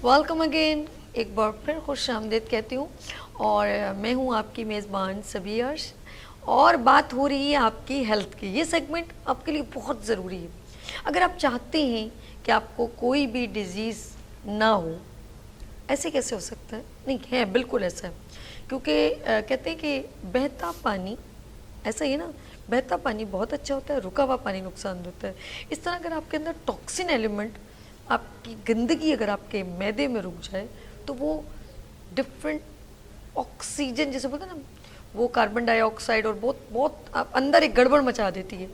Welcome again, एक बार फिर खुश आमदीद कहती हूँ। और मैं हूँ आपकी मेज़बान सबीहा अर्श, और बात हो रही है आपकी हेल्थ की। ये सेगमेंट आपके लिए बहुत ज़रूरी है। अगर आप चाहते हैं कि आपको कोई भी डिज़ीज़ ना हो, ऐसे कैसे हो सकता है? नहीं है, बिल्कुल ऐसा है। क्योंकि कहते हैं कि बहता पानी, ऐसा ही है ना, बहता पानी बहुत अच्छा होता है, रुका हुआ पानी नुकसान देता है। इस तरह अगर आपके अंदर टॉक्सिन एलिमेंट, आपकी गंदगी अगर आपके मैदे में रुक जाए, तो वो डिफरेंट ऑक्सीजन जैसे बोलते हैं ना, वो कार्बन डाइऑक्साइड और बहुत बहुत अंदर एक गड़बड़ मचा देती है।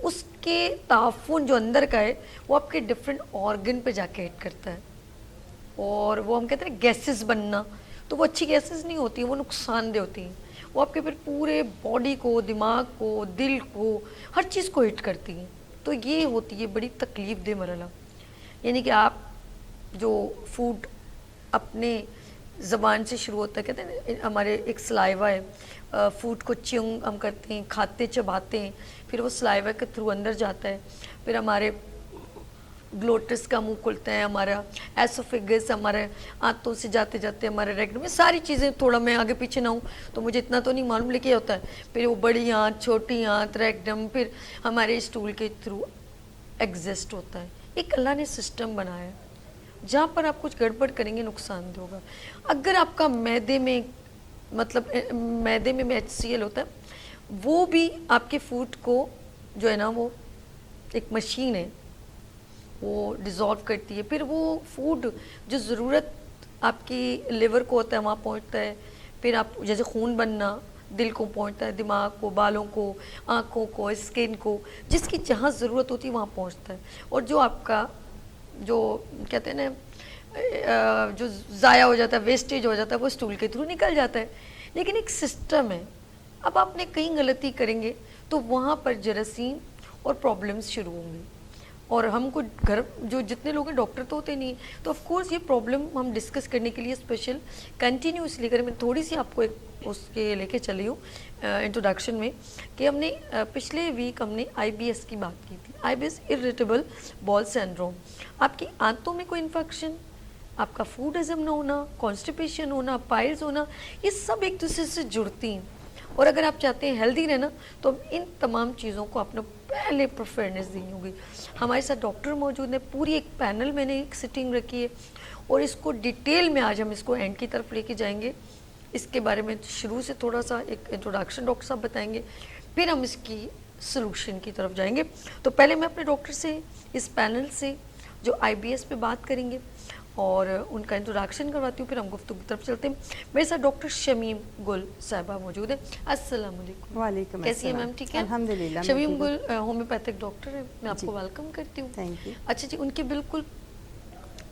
उसके ताफुन जो अंदर का है, वो आपके डिफरेंट ऑर्गन पे जाके हिट करता है, और वो हम कहते हैं गैसेस बनना, तो वो अच्छी गैसेस नहीं होती, वो नुकसानदेह होती हैं। वो आपके फिर पूरे बॉडी को, दिमाग को, दिल को, हर चीज़ को हिट करती हैं। तो ये होती है बड़ी तकलीफ दह मरला। यानी कि आप जो फूड अपने ज़बान से शुरू होता है, कहते हैं ना, हमारे एक सलाइवा है, फूड को च्युंग हम करते हैं, खाते चबाते हैं, फिर वो सलाइवा के थ्रू अंदर जाता है, फिर हमारे ग्लोटस का मुंह खुलता है, हमारा एसोफेगस हमारे आंतों से जाते जाते हमारे रेक्टम में, सारी चीज़ें, थोड़ा मैं आगे पीछे ना हूँ तो मुझे इतना तो नहीं मालूम, लेके होता है फिर वो बड़ी आंत, छोटी आंत, रेक्टम, फिर हमारे स्टूल के थ्रू एग्जिस्ट होता है। एक अल्लाह ने सिस्टम बनाया है, जहाँ पर आप कुछ गड़बड़ करेंगे नुकसान होगा। अगर आपका मैदे में, मतलब मैदे में HCl होता है, वो भी आपके फूड को जो है ना, वो एक मशीन है, वो डिज़ोल्व करती है। फिर वो फूड जो ज़रूरत आपकी लिवर को होता है वहाँ पहुँचता है, फिर आप जैसे खून बनना दिल को पहुँचता है, दिमाग को, बालों को, आँखों को, स्किन को, जिसकी जहाँ ज़रूरत होती है वहाँ पहुँचता है। और जो आपका जो कहते हैं ना, जो ज़ाया हो जाता है, वेस्टेज हो जाता है, वो स्टूल के थ्रू निकल जाता है। लेकिन एक सिस्टम है, अब आपने कहीं गलती करेंगे तो वहाँ पर जरासीम और प्रॉब्लम्स शुरू होंगी। और हमको घर जो जितने लोग हैं डॉक्टर तो होते नहीं, तो ऑफ कोर्स ये प्रॉब्लम हम डिस्कस करने के लिए स्पेशल कंटिन्यूसली करें। मैं थोड़ी सी आपको एक उसके लेके चली हूँ इंट्रोडक्शन में, कि हमने पिछले वीक हमने IBS की बात की थी। IBS इरिटेबल बॉल सिंड्रोम, आपकी आंतों में कोई इन्फेक्शन, आपका फूड हजम ना होना, कॉन्स्टिपेशन होना, पाइल्स होना, ये सब एक दूसरे से जुड़ती हैं। और अगर आप चाहते हैं हेल्दी रहना, तो इन तमाम चीज़ों को आपने पहले प्रेफरेंस देनी होगी। हमारे साथ डॉक्टर मौजूद है, पूरी एक पैनल मैंने एक सिटिंग रखी है, और इसको डिटेल में आज हम इसको एंड की तरफ लेके जाएंगे। इसके बारे में शुरू से थोड़ा सा एक इंट्रोडक्शन डॉक्टर साहब बताएंगे, फिर हम इसकी सलूशन की तरफ जाएंगे। तो पहले मैं अपने डॉक्टर से, इस पैनल से जो IBS पे बात करेंगे और उनका इंट्रोडक्शन करवाती हूँ, फिर हम गुफ्तगू की तरफ चलते हैं। मेरे साथ डॉक्टर शमीम गुल साहिबा मौजूद है। अस्सलाम वालेकुम। वालेकुम कैसी है अस्सलाम। मैम? ठीक है अल्हम्दुलिल्लाह। शमीम गुल होम्योपैथिक डॉक्टर है, मैं आपको वेलकम करती हूँ। Thank you. अच्छा जी, उनके बिल्कुल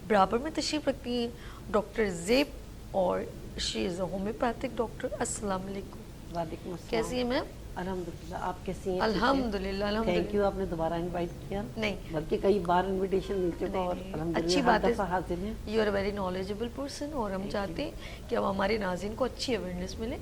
बराबर में तशरीफ़ रखती हैं डॉक्टर ज़ेब, और she is a homeopathic doctor. अस्सलाम वालेकुम। वालेकुम अस्सलाम। कैसी है मैम? अल्हम्दुलिल्लाह, आप कैसी हैं? अल्हम्दुलिल्लाह थैंक अल्हम्दुलिल्लाह। यू, आपने दोबारा इनवाइट किया। नहीं, बल्कि कई बार इनविटेशन मिल चुका, और अच्छी अल्हम्दुलिल्लाह हर बात दफ़ा है, हाजिर हैं। You are very knowledgeable person, और हम चाहते हैं कि अब हमारे नाज़रीन को अच्छी अवेयरनेस मिले।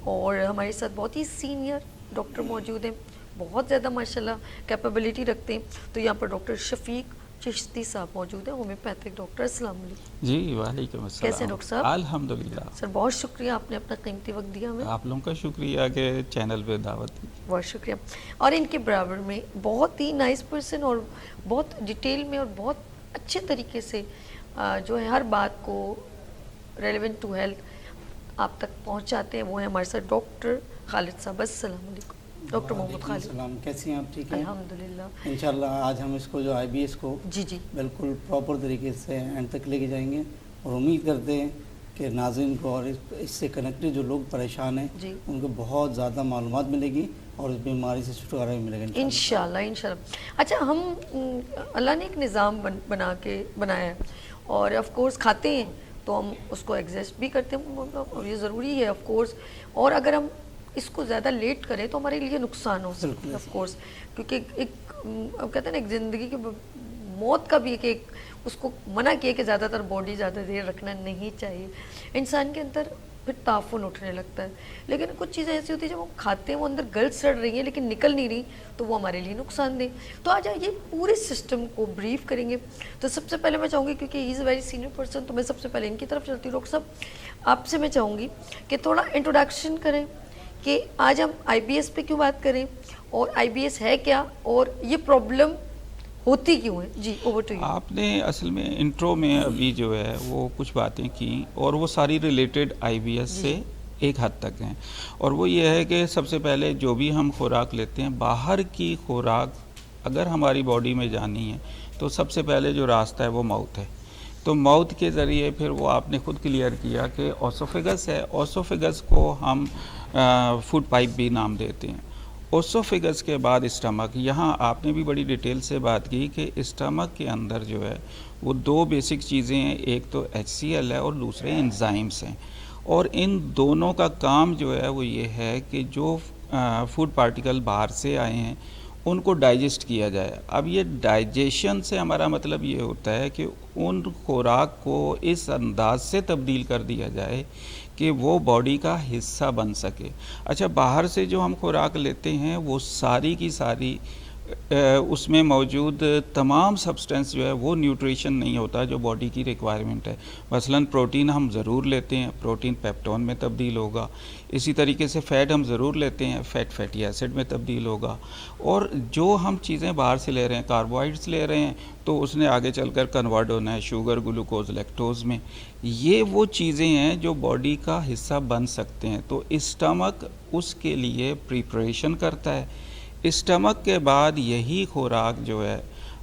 और हमारे साथ बहुत ही सीनियर डॉक्टर मौजूद हैं, बहुत ज़्यादा माशाल्लाह कैपेबिलिटी रखते हैं। तो यहाँ पर डॉक्टर शफीक चिश्ती साहब मौजूद हैं, होम्योपैथिक डॉक्टर। अस्सलाम वालेकुम। जी वालेकुम अस्सलाम। कैसे हैं डॉक्टर साहब? अल्हम्दुलिल्लाह। सर बहुत शुक्रिया, आपने अपना कीमती वक्त दिया हमें। आप लोगों का शुक्रिया कि चैनल पे दावत दी। बहुत शुक्रिया। और इनके बराबर में बहुत ही नाइस पर्सन, और बहुत डिटेल में और बहुत अच्छे तरीके से जो है हर बात को रेलेवेंट टू हेल्थ आप तक पहुंचाते हैं, वो है हमारे साथ डॉक्टर खालिद साहब। अस्सलाम वालेकुम डॉक्टर मोहम्मद खालिद। सलाम, कैसी हैं आप? ठीक है अल्हम्दुलिल्लाह। इंशाल्लाह आज हम इसको जो IBS को जी जी बिल्कुल प्रॉपर तरीके से एंड तक लेके जाएंगे, और उम्मीद करते हैं कि नाज़रीन को और इससे कनेक्टेड जो लोग परेशान हैं जी, उनको बहुत ज़्यादा मालूमात मिलेगी, और इस बीमारी से छुटकारा भी मिलेगा इंशाल्लाह इंशाल्लाह। अच्छा, हम अल्लाह ने एक निज़ाम बनाया है, और ऑफ कोर्स खाते हैं तो हम उसको एग्जिस्ट भी करते हैं, और ये ज़रूरी है ऑफ कोर्स। और अगर हम इसको ज़्यादा लेट करें तो हमारे लिए नुकसान हो सकता है ऑफ कोर्स, क्योंकि एक अब कहते हैं ना, एक ज़िंदगी की मौत का भी एक उसको मना किया कि ज़्यादातर बॉडी ज़्यादा देर रखना नहीं चाहिए। इंसान के अंदर پھر تعفن اٹھنے لگتا ہے. لیکن کچھ چیزیں ایسی ہوتی ہیں جب ہم کھاتے ہیں وہ اندر گل سڑ رہی ہیں لیکن نکل نہیں رہی تو وہ ہمارے لیے نقصان دہ. تو آج یہ پورے سسٹم کو بریف کریں گے. تو سب سے پہلے میں چاہوں گی کیونکہ ہی از اے ویری سینئر پرسن تو میں سب سے پہلے ان کی طرف چلتی ہوں. ڈاکٹر صاحب آپ سے میں چاہوں گی کہ تھوڑا انٹروڈکشن کریں کہ آج ہم آئی بی ایس پہ کیوں بات کریں اور آئی بی ایس ہے کیا اور یہ پرابلم ہوتی کیوں ہے. G over to you. آپ نے اصل میں انٹرو میں ابھی جو ہے وہ کچھ باتیں کی اور وہ ساری ریلیٹڈ آئی بی ایس سے ایک حد تک ہیں. اور وہ یہ ہے کہ سب سے پہلے جو بھی ہم خوراک لیتے ہیں باہر کی خوراک اگر ہماری باڈی میں جانی ہے تو سب سے پہلے جو راستہ ہے وہ ماؤتھ ہے. تو ماؤتھ کے ذریعے پھر وہ آپ نے خود کلیئر کیا کہ اوسوفیگس ہے. اوسوفیگس کو ہم فوڈ پائپ بھی نام دیتے ہیں. اوسوفیگس کے بعد اسٹمک. یہاں آپ نے بھی بڑی ڈیٹیل سے بات کی کہ اسٹمک کے اندر جو ہے وہ دو بیسک چیزیں ہیں, ایک تو ایچ سی ایل ہے اور دوسرے انزائمس ہیں. اور ان دونوں کا کام جو ہے وہ یہ ہے کہ جو فوڈ پارٹیکل باہر سے آئے ہیں ان کو ڈائجسٹ کیا جائے. اب یہ ڈائجیشن سے ہمارا مطلب یہ ہوتا ہے کہ ان خوراک کو اس انداز سے تبدیل کر دیا جائے کہ وہ باڈی کا حصہ بن سکے. اچھا, باہر سے جو ہم خوراک لیتے ہیں وہ ساری کی ساری اس میں موجود تمام سبسٹنس جو ہے وہ نیوٹریشن نہیں ہوتا جو باڈی کی ریکوائرمنٹ ہے. مثلا پروٹین ہم ضرور لیتے ہیں, پروٹین پیپٹون میں تبدیل ہوگا. اسی طریقے سے فیٹ ہم ضرور لیتے ہیں, فیٹ فیٹی ایسڈ میں تبدیل ہوگا. اور جو ہم چیزیں باہر سے لے رہے ہیں, کاربوہائیڈریٹس لے رہے ہیں تو اس نے آگے چل کر کنورٹ ہونا ہے شوگر, گلوکوز, لیکٹوز میں. یہ وہ چیزیں ہیں جو باڈی کا حصہ بن سکتے ہیں. تو اسٹمک اس کے لیے پریپریشن کرتا ہے. اسٹمک کے بعد یہی خوراک جو ہے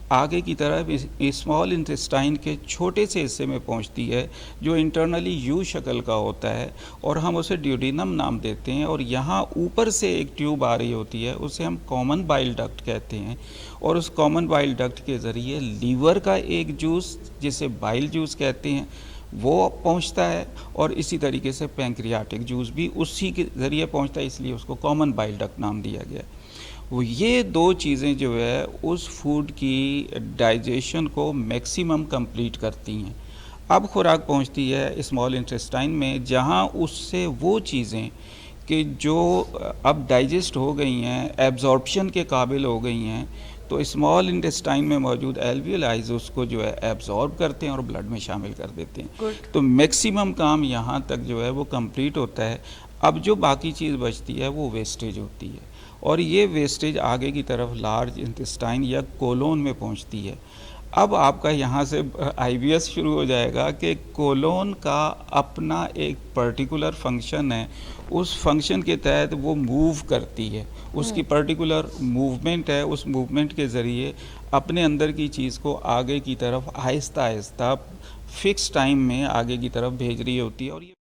آگے کی طرف اسمال انٹسٹائن کے چھوٹے سے حصے میں پہنچتی ہے جو انٹرنلی یو شکل کا ہوتا ہے اور ہم اسے ڈیوڈینم نام دیتے ہیں. اور یہاں اوپر سے ایک ٹیوب آ رہی ہوتی ہے, اسے ہم کامن بائل ڈکٹ کہتے ہیں. اور اس کامن بائل ڈکٹ کے ذریعے لیور کا ایک جوس جسے بائل جوس کہتے ہیں وہ پہنچتا ہے. اور اسی طریقے سے پینکریاٹک جوس بھی اسی کے ذریعے پہنچتا ہے, اس لیے اس کو کامن بائل ڈکٹ نام دیا گیا. وہ یہ دو چیزیں جو ہے اس فوڈ کی ڈائجیشن کو میکسیمم کمپلیٹ کرتی ہیں. اب خوراک پہنچتی ہے اسمال انٹسٹائن میں جہاں اس سے وہ چیزیں کہ جو اب ڈائجسٹ ہو گئی ہیں, ایبزارپشن کے قابل ہو گئی ہیں, تو اسمال انٹسٹائن میں موجود ایلویولائز اس کو جو ہے ایبزارب کرتے ہیں اور بلڈ میں شامل کر دیتے ہیں. تو میکسیمم کام یہاں تک جو ہے وہ کمپلیٹ ہوتا ہے. اب جو باقی چیز بچتی ہے وہ ویسٹیج ہوتی ہے اور یہ ویسٹیج آگے کی طرف لارج انٹسٹائن یا کولون میں پہنچتی ہے. اب آپ کا یہاں سے آئی بی ایس شروع ہو جائے گا کہ کولون کا اپنا ایک پرٹیکولر فنکشن ہے. اس فنکشن کے تحت وہ موو کرتی ہے, اس کی پرٹیکولر موومنٹ ہے. اس موومنٹ کے ذریعے اپنے اندر کی چیز کو آگے کی طرف آہستہ آہستہ فکس ٹائم میں آگے کی طرف بھیج رہی ہوتی ہے. اور یہ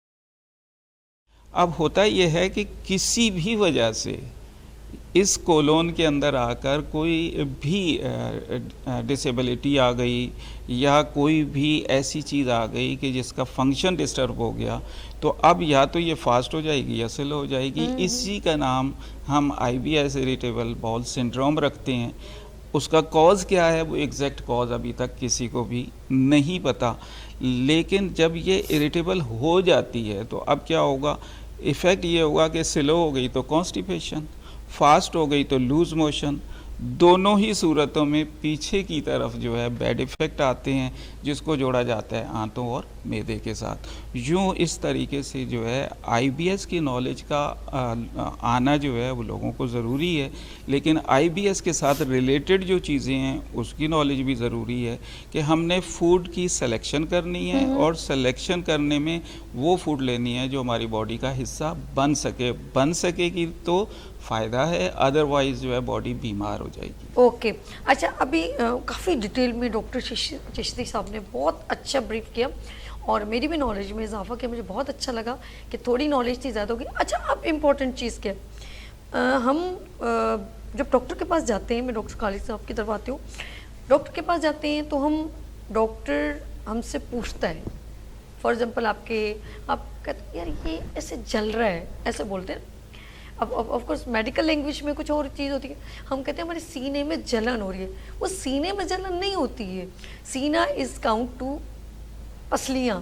اب ہوتا یہ ہے کہ کسی بھی وجہ سے اس کولون کے اندر آ کر کوئی بھی ڈسیبلٹی آ گئی یا کوئی بھی ایسی چیز آ گئی کہ جس کا فنکشن ڈسٹرب ہو گیا تو اب یا تو یہ فاسٹ ہو جائے گی یا سلو ہو جائے گی. اسی کا نام ہم I B S irritable bowel syndrome رکھتے ہیں. اس کا کاز کیا ہے وہ ایگزیکٹ کاز ابھی تک کسی کو بھی نہیں پتہ, لیکن جب یہ اریٹیبل ہو جاتی ہے تو اب کیا ہوگا, ایفیکٹ یہ ہوگا کہ سلو ہو گئی تو کانسٹیپیشن, فاسٹ ہو گئی تو لوز موشن. دونوں ہی صورتوں میں پیچھے کی طرف جو ہے بیڈ ایفیکٹ آتے ہیں جس کو جوڑا جاتا ہے آنتوں اور معدے کے ساتھ. یوں اس طریقے سے جو ہے آئی بی ایس کی نالج کا آنا جو ہے وہ لوگوں کو ضروری ہے, لیکن آئی بی ایس کے ساتھ ریلیٹڈ جو چیزیں ہیں اس کی نالج بھی ضروری ہے کہ ہم نے فوڈ کی سلیکشن کرنی ہے اور سلیکشن کرنے میں وہ فوڈ لینی ہے جو ہماری باڈی کا حصہ بن سکے گی تو فائدہ ہے, ادروائز جو ہے باڈی بیمار ہو جائے گی. اوکے اچھا, ابھی کافی ڈیٹیل میں ڈاکٹر چشتی صاحب نے بہت اچھا بریف کیا اور میری بھی نالج میں اضافہ کیا. مجھے بہت اچھا لگا کہ تھوڑی نالج تھی زیادہ ہوگی. اچھا, اب امپورٹنٹ چیز کیا ہے, ہم جب ڈاکٹر کے پاس جاتے ہیں, میں ڈاکٹر خالد صاحب کی طرف آتی ہوں, ڈاکٹر کے پاس جاتے ہیں تو ہم ڈاکٹر ہم سے پوچھتا ہے, فار ایگزامپل آپ کہتے ہیں یار یہ ایسے جل رہا ہے, ایسے بولتے ہیں. اب آف کورس میڈیکل لینگویج میں کچھ اور چیز ہوتی ہے, ہم کہتے ہیں ہمارے سینے میں جلن ہو رہی ہے. وہ سینے میں جلن نہیں ہوتی ہے, سینہ از کاؤنٹ ٹو پسلیاں,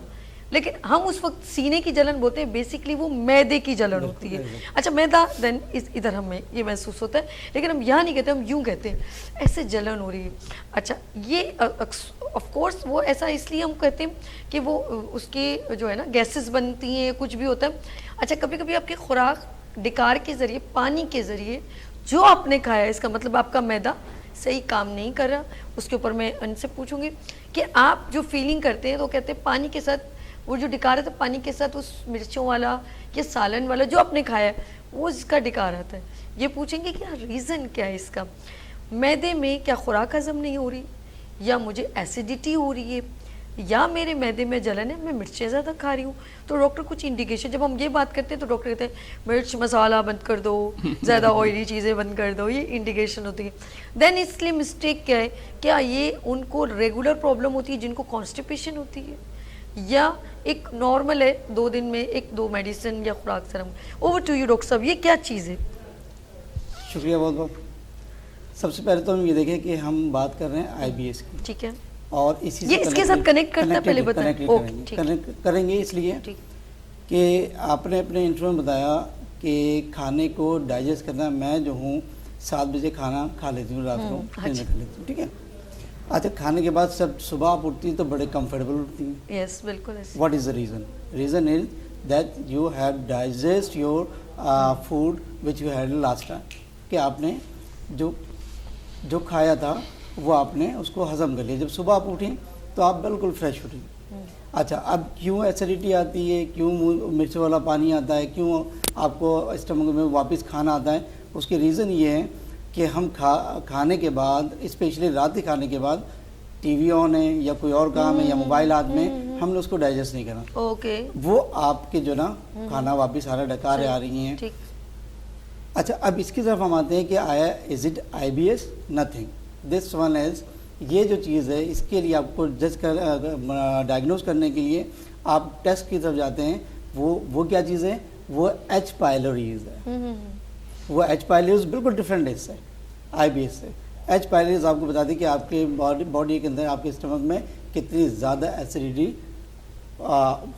لیکن ہم اس وقت سینے کی جلن بولتے ہیں, بیسکلی وہ معدے کی جلن ہوتی ہے. اچھا میدا دین ادھر ہمیں یہ محسوس ہوتا ہے, لیکن ہم یہاں نہیں کہتے, ہم یوں کہتے ہیں ایسے جلن ہو رہی ہے. اچھا یہ آف کورس وہ ایسا اس لیے ہم کہتے ہیں کہ وہ اس کی جو ہے نا گیسز بنتی ہیں, کچھ بھی ہوتا ہے. اچھا کبھی کبھی آپ کی خوراک ڈکار کے ذریعے, پانی کے ذریعے جو آپ نے کھایا ہے, اس کا مطلب آپ کا میدا صحیح کام نہیں کر رہا. اس کے اوپر میں ان سے پوچھوں گی کہ آپ جو فیلنگ کرتے ہیں تو کہتے ہیں پانی کے ساتھ وہ جو ڈکار ہے, تو پانی کے ساتھ اس مرچوں والا یا سالن والا جو آپ نے کھایا ہے وہ اس کا ڈکار آتا ہے. یہ پوچھیں گے کہ ریزن کیا ہے اس کا, معدے میں کیا خوراک ہضم نہیں ہو رہی, یا مجھے ایسیڈیٹی ہو رہی ہے, یا میرے معدے میں جلن ہے, میں مرچیں زیادہ کھا رہی ہوں. تو ڈاکٹر کچھ انڈیکیشن, جب ہم یہ بات کرتے ہیں تو ڈاکٹر کہتے ہیں مرچ مسالہ بند کر دو, زیادہ آئلی چیزیں بند کر دو, یہ انڈیکیشن ہوتی ہے. دین اس لیے مسٹیک کیا ہے, کیا یہ ان کو ریگولر پرابلم ہوتی ہے جن کو کانسٹیپیشن ہوتی ہے, یا ایک نارمل ہے 2 دن میں 1-2 میڈیسن یا خوراک سے. اوور ٹو یو ڈاکٹر صاحب, یہ کیا چیز ہے؟ شکریہ بہت بہت. سب سے پہلے تو ہم یہ دیکھیں کہ ہم بات کر رہے ہیں آئی بی ایس کی, ٹھیک ہے, اور اسی یہ اس کے ساتھ کنیکٹ کرتا ہے, پہلے بتائیں. کریں گے اس لیے کہ آپ نے اپنے انٹرو میں بتایا کہ کھانے کو ڈائجسٹ کرنا, میں جو ہوں 7 بجے کھانا کھا لیتی ہوں, رات کو ڈنر کر لیتی ہوں, ٹھیک ہے. اچھا کھانے کے بعد سب صبح آپ اٹھتی ہیں تو بڑے کمفرٹیبل اٹھتی ہیں. یس بالکل. What is the reason? Reason is that you have digest your food which you had last time, کہ آپ نے جو کھایا تھا وہ آپ نے اس کو ہضم کر لیا. جب صبح آپ اٹھیں تو آپ بالکل فریش اٹھیں. اچھا اب کیوں ایسیڈیٹی آتی ہے, کیوں مرچ والا پانی آتا ہے, کیوں آپ کو اسٹمک میں واپس کھانا آتا ہے, اس کے ریزن یہ ہے کہ ہم کھانے کے بعد, اسپیشلی رات کے کھانے کے بعد ٹی وی آن ہے یا کوئی اور کام ہے یا موبائل ہاتھ میں, ہم نے اس کو ڈائجسٹ نہیں کرنا. اوکے, وہ آپ کے جو نا کھانا واپس آ رہا, ڈکاریں آ رہی ہیں. اچھا اب اس کی طرف ہم آتے ہیں کہ آیا is it I B S? Nothing. This one is, یہ جو چیز ہے اس کے لیے آپ کو ڈائگنوز کرنے کے لیے آپ ٹیسٹ کی طرف جاتے ہیں. وہ کیا چیز ہے؟ وہ ایچ پائلوریز ہے. وہ ایچ پائلوریز بالکل ڈفرینٹ ہے اس سے, آئی بی ایس سے. ایچ پائلوریز آپ کو بتا دیں کہ آپ کے باڈی کے اندر, آپ کے اسٹمک میں کتنی زیادہ ایسیڈیٹی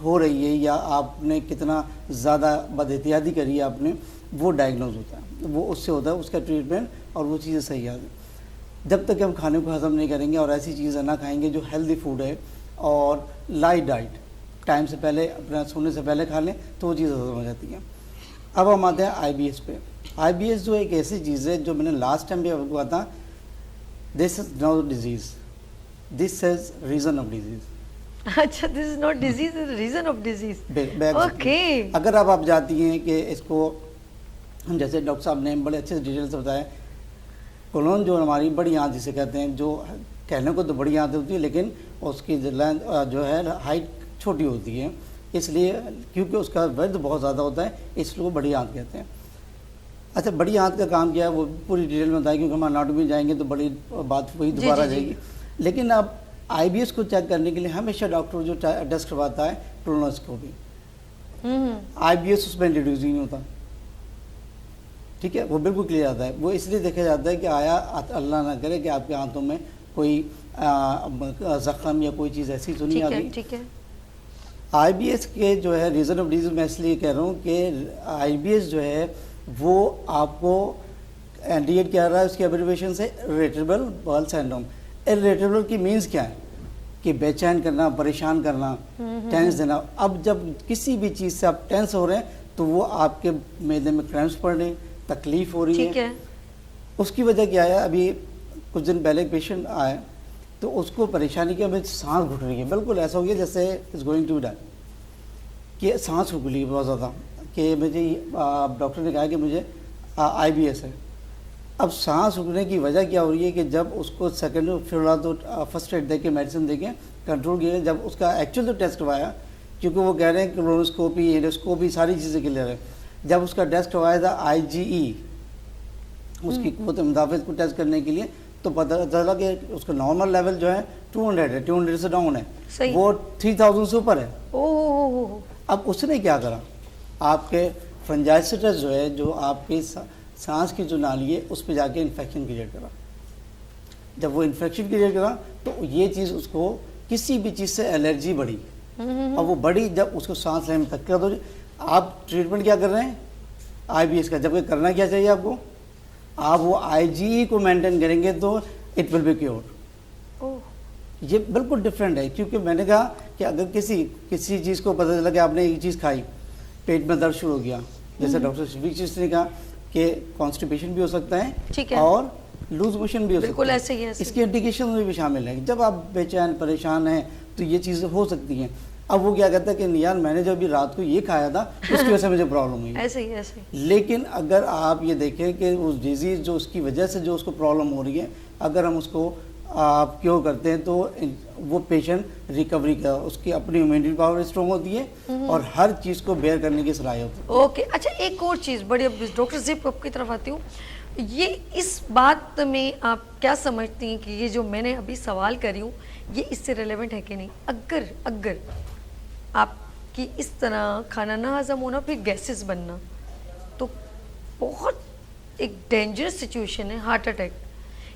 ہو رہی ہے, یا آپ نے کتنا زیادہ بد احتیاطی کری ہے آپ نے, وہ ڈائگنوز ہوتا ہے. وہ اس سے ہوتا ہے اس کا ٹریٹمنٹ, اور وہ چیزیں صحیح آتی ہیں. جب تک ہم کھانے کو ہضم نہیں کریں گے اور ایسی چیزیں نہ کھائیں گے جو ہیلدی فوڈ ہے اور لائٹ ڈائٹ, ٹائم سے پہلے اپنا سونے سے پہلے کھا لیں تو وہ چیز ہضم ہو جاتی ہیں. اب ہم آتے ہیں آئی بی ایس پہ. آئی بی ایس جو ایک ایسی چیز ہے جو میں نے لاسٹ ٹائم بھی آپ کو کہا تھا, this is not disease, this is reason of disease. اچھا this is not disease, is reason of disease. Okay, اگر آپ جاتی ہیں کہ اس کو, جیسے ڈاکٹر صاحب نے بڑے اچھے ڈیٹیل سے بتایا, کولون جو ہماری بڑی آنت جسے کہتے ہیں, جو کہنے کو تو بڑی آنت ہوتی ہے لیکن اس کی جو ہے ہائٹ چھوٹی ہوتی ہے, اس لیے کیونکہ اس کا ورد بہت زیادہ ہوتا ہے اس لیے وہ بڑی آنت کہتے ہیں. اچھا بڑی آنت کا کام کیا ہے وہ پوری ڈیٹیل میں بتایا, کیونکہ ہم اناٹومی جائیں گے تو بڑی بات وہی دوبارہ جائے گی. لیکن اب آئی بی ایس کو چیک کرنے کے لیے ہمیشہ ڈاکٹر جو ٹیسٹ کرواتا ہے کولونوسکوپی. آئی بی ایس اس میں انٹروڈیوس ہی نہیں ہوتا, ٹھیک ہے, وہ بالکل کلیئر آتا ہے. وہ اس لیے دیکھا جاتا ہے کہ آیا اللہ نہ کرے کہ آپ کے آنتوں میں کوئی زخم یا کوئی چیز ایسی تو نہیں آتی. ٹھیک ہے. آئی بی ایس کے جو ہے ریزن آف ڈیزیز میں اس لیے کہہ رہا ہوں کہ آئی بی ایس جو ہے وہ آپ کو انڈیکیٹ کیا رہا ہے, اس کی ایبریویشن سے اریٹیبل باؤل سنڈروم. اریٹیبل کی مینس کیا ہے کہ بے چین کرنا, پریشان کرنا, ٹینس دینا. اب جب کسی بھی چیز سے آپ ٹینس ہو رہے ہیں تو وہ آپ کے معدے میں کریمپس پڑ رہے ہیں, تکلیف ہو رہی ہے. اس کی وجہ کیا ہے, ابھی کچھ دن پہلے ایک پیشنٹ آئے تو اس کو پریشانی کی, ہمیں سانس گھٹ رہی ہے, بالکل ایسا ہو گیا جیسے از گوئنگ ٹو ڈائی, کہ سانس رک لی بہت زیادہ, کہ مجھے ڈاکٹر نے کہا کہ مجھے آئی بی ایس ہے. اب سانس رکنے کی وجہ کیا ہو رہی ہے کہ جب اس کو سیکنڈ فی الحال تو فرسٹ ایڈ دے کے میڈیسن دے کے کنٹرول کیا, جب اس کا ایکچوئل تو ٹیسٹ کروایا, کیونکہ وہ کہہ رہے ہیں کہ کولونوسکوپی, انڈوسکوپی ساری چیزیں کلیئر ہے. جب اس کا ٹیسٹ کروایا تھا آئی جی ای, اس کی قوت مدافعت کو ٹیسٹ کرنے کے لیے, تو پتہ چلا کہ اس کا نارمل لیول جو ہے 200 ہے, 200 سے ڈاؤن ہے, وہ 3000 سے اوپر ہے. اب اس نے کیا کرا, آپ کے فرنجائسٹس جو ہے, جو آپ کے سانس کی جو نالی ہے اس پہ جا کے انفیکشن کریٹ کرا. جب وہ انفیکشن کریٹ کرا تو یہ چیز اس کو کسی بھی چیز سے الرجی بڑھی, और वो बड़ी जब उसको सांस लेने में दिक्कत हो रही, आप ट्रीटमेंट क्या कर रहे हैं आईबीएस का, जबकि करना क्या चाहिए आपको, आप वो आईजीई को मेंटेन करेंगे तो इट विल बी क्योर। ओह, ये बिल्कुल डिफरेंट है, क्योंकि मैंने कहा कि अगर किसी चीज़ को पता चला कि आपने एक चीज़ खाई, पेट में दर्द शुरू हो गया, जैसे डॉक्टर शफीक ने कहा कि कॉन्स्टिपेशन भी हो सकता ठीक है है। और लूज मोशन भी हो बिल्कुल सकता है। ऐसे ही है, ऐसे ही। इसकी इंडिकेशन में भी शामिल है। जब आप बेचैन परेशान हैं तो ये चीज़ें हो सकती हैं। अब वो क्या कहता है कि यार मैंने जब अभी रात को ये खाया था उसकी वजह से मुझे प्रॉब्लम हुई। ऐसे ही ऐसे ही। लेकिन अगर आप ये देखें कि उस डिजीज़ जो उसकी वजह से जो उसको प्रॉब्लम हो रही है, अगर हम उसको आप क्योर करते हैं तो वो पेशेंट रिकवरी का, उसकी अपनी इम्यूनिटी पावर स्ट्रॉन्ग होती है और हर चीज़ को बेयर करने की सलाहियत होती है। ओके, अच्छा एक और चीज़ बड़ी, अब डॉक्टर ज़िप आपकी तरफ आती हूँ, ये इस बात में आप क्या समझती हैं कि ये जो मैंने अभी सवाल करी हूँ ये इससे रेलेवेंट है कि नहीं? अगर आपकी इस तरह खाना ना हजम होना फिर गैसेस बनना तो बहुत एक डेंजरस सिचुएशन है, हार्ट अटैक।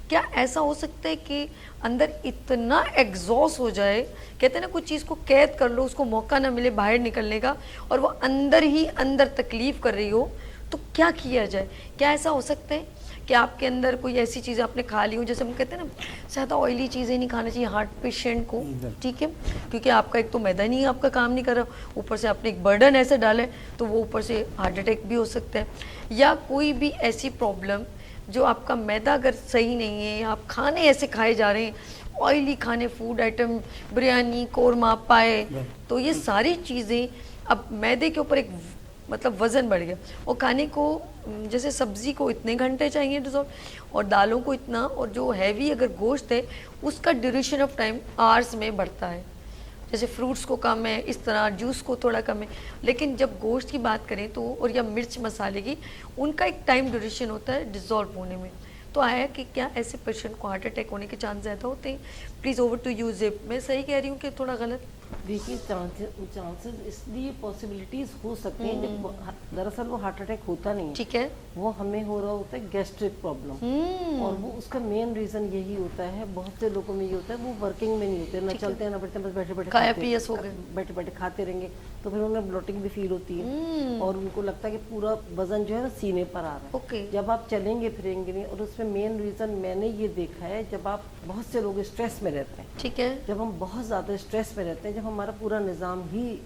क्या ऐसा हो सकता है कि अंदर इतना एग्जॉस्ट हो जाए, कहते हैं ना कुछ चीज़ को कैद कर लो, उसको मौका ना मिले बाहर निकलने का और वो अंदर ही अंदर तकलीफ़ कर रही हो, तो क्या किया जाए? क्या ऐसा हो सकता है कि आपके अंदर कोई ऐसी चीज़ आपने खा ली हो, जैसे हम कहते हैं ना ज़्यादा ऑयली चीज़ें नहीं खाना चाहिए हार्ट पेशेंट को, ठीक है, क्योंकि आपका एक तो मैदा नहीं आपका काम नहीं कर रहा, ऊपर से आपने एक बर्डन ऐसे डाला है तो वो ऊपर से हार्ट अटैक भी हो सकता है। या कोई भी ऐसी प्रॉब्लम जो आपका मैदा अगर सही नहीं है, आप खाने ऐसे खाए जा रहे हैं, ऑयली खाने, फूड आइटम, बिरयानी, कोरमा, पाए, तो ये सारी चीज़ें अब मैदे के ऊपर एक मतलब वज़न बढ़ गया और खाने को जैसे सब्ज़ी को इतने घंटे चाहिए डिज़ॉल्व और दालों को इतना, और जो हैवी अगर गोश्त है उसका ड्यूरेशन ऑफ टाइम आवर्स में बढ़ता है, जैसे फ्रूट्स को कम है, इस तरह जूस को थोड़ा कम है। लेकिन जब गोश्त की बात करें तो, और या मिर्च मसाले की, उनका एक टाइम ड्यूरेशन होता है डिज़ोल्व होने में। तो आया कि क्या ऐसे पेशेंट को हार्ट अटैक होने के चांस ज़्यादा होते हैं? प्लीज़ ओवर टू यू ज़िप। मैं सही कह रही हूँ कि थोड़ा गलत? देखिए चांसेस इसलिए पॉसिबिलिटीज हो सकती हैं जब दरअसल वो हार्ट अटैक होता नहीं है, ठीक है। वो हमें हो रहा होता है गैस्ट्रिक प्रॉब्लम, और वो उसका मेन रीज़न यही होता है, बहुत से लोगों में ये होता है वो वर्किंग में नहीं होते, ना चलते हैं ना बैठते हैं, बस बैठे बैठे खाया पिया सो गए, बैठे बैठे खाते रहेंगे, तो फिर उन्हें ब्लोटिंग भी फील होती है और उनको लगता है कि पूरा वजन जो है वो सीने पर आ रहा है। ओके। जब आप चलेंगे फिरेंगे नहीं, और उसमें मेन रीज़न मैंने ये देखा है, जब आप बहुत से लोग स्ट्रेस में रहते हैं, ठीक है, जब हम बहुत ज़्यादा स्ट्रेस में रहते हैं, जब हमारा पूरा निज़ाम ही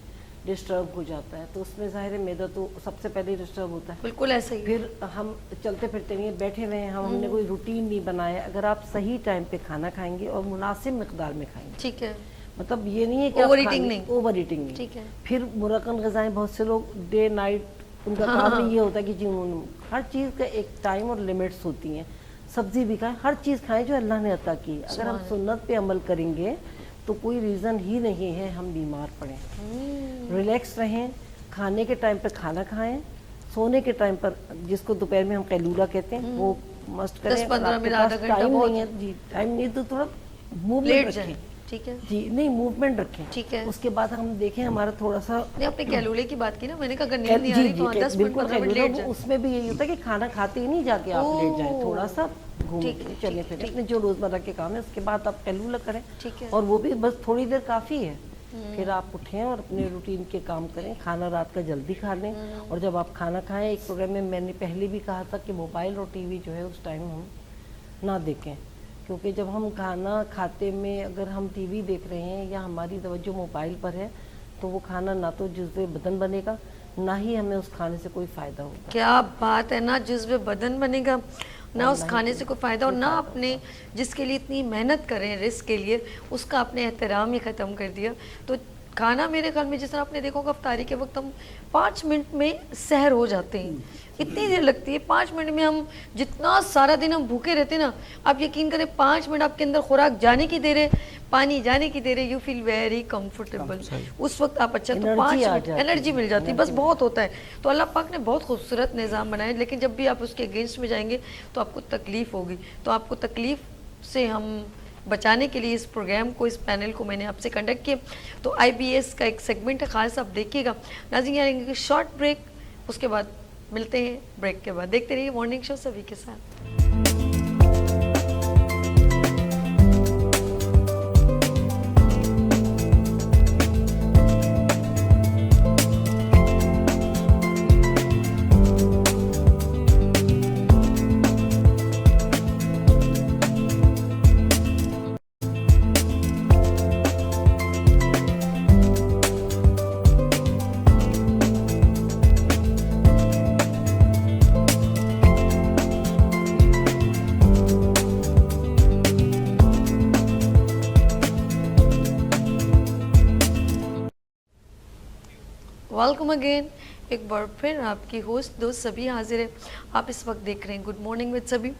डिस्टर्ब हो जाता है, तो उसमें ज़ाहिर है मैदा तो सबसे पहले डिस्टर्ब होता है। बिल्कुल ऐसे ही। फिर हम चलते फिरते नहीं, बैठे हुए हैं, हमने कोई रूटीन नहीं बनाया। अगर आप सही टाइम पे खाना खाएंगे और मुनासिब मिकदार में खाएंगे, ठीक है, मतलब ये नहीं है कि ओवर ईटिंग नहीं, ओवर ईटिंग नहीं, ठीक है। फिर मुरक्कन ग़िज़ाएं, बहुत से लोग डे नाइट उनका काम ही ये होता है कि जी हर चीज़ का एक टाइम और लिमिट्स होती हैं। सब्जी भी खाएं, हर चीज़ खाएं जो अल्लाह ने अता की। अगर हम सुन्नत पे अमल करेंगे तो कोई रीज़न ही नहीं है हम बीमार पड़ें। रिलैक्स रहें, खाने के टाइम पर खाना खाएं, सोने के टाइम पर, जिसको दोपहर में हम कैलूला कहते हैं, वो मस्ट करें। 10-15 मिनट, आधा घंटा टाइम बहुत नहीं है जी, टाइम नहीं तो थोड़ा लेट मूवमेंट जाए, रखें ठीक है जी, नहीं मूवमेंट रखें, ठीक है। उसके बाद हम देखें हमारा थोड़ा सा नहीं, आपने कैलूले की बात की ना, मैंने कहा अगर नींद नहीं आ रही तो 10 मिनट 15 मिनट लेट जाए। उसमें भी यही होता है कि खाना खाते ही नहीं जाके आप लेट जाएं, थोड़ा सा घूम ठीक है, चले फिर अपने जो रोजमर्रा के काम है, उसके बाद आप कैलूला करें, ठीक है। और वो भी बस थोड़ी देर काफ़ी है। फिर आप उठें और अपने रूटीन के काम करें, खाना रात का जल्दी खा लें, और जब आप खाना खाएं, एक प्रोग्राम में मैंने पहले भी कहा था कि मोबाइल और टीवी जो है उस टाइम हम ना देखें, क्योंकि जब हम खाना खाते में अगर हम टीवी देख रहे हैं या हमारी तवज्जो मोबाइल पर है, तो वो खाना ना तो जुज़्वे बदन बनेगा, ना ही हमें उस खाने से कोई फ़ायदा होगा। क्या बात है, ना जुज़्वे बदन बनेगा, ना उस खाने से कोई फ़ायदा, और ना आपने जिसके लिए इतनी मेहनत करें रिस्क के लिए, उसका आपने एहतराम ही ख़त्म कर दिया। तो खाना मेरे ख्याल में, जिस तरह आपने देखा होगा अफ्तारी के वक्त हम 5 मिनट में सहर हो जाते हैं, इतनी देर लगती है 5 मिनट में। हम जितना सारा दिन हम भूखे रहते हैं ना, आप यकीन करें 5 मिनट आपके अंदर खुराक जाने की देर है, पानी जाने की देर है, यू फील वेरी कंफर्टेबल उस वक्त आप। अच्छा, तो 5 मिनट एनर्जी मिल जाती है, बस बहुत होता है। तो अल्लाह पाक ने बहुत खूबसूरत निज़ाम बनाया, लेकिन जब भी आप उसके अगेंस्ट में जाएंगे तो आपको तकलीफ़ होगी। तो आपको तकलीफ़ से हम बचाने के लिए इस प्रोग्राम को, इस पैनल को मैंने आपसे कंडक्ट किया। तो आईबीएस का एक सेगमेंट है ख़ास, आप देखिएगा। नाज़रीन, यानी शॉर्ट ब्रेक, उसके बाद मिलते हैं। ब्रेक के बाद देखते रहिए मॉर्निंग शो सभी के साथ। Welcome again. एक बार फिर आपकी होस्ट दोस्त सभी हाजिर है। आप इस वक्त देख रहे हैं गुड मॉर्निंग विद सभी।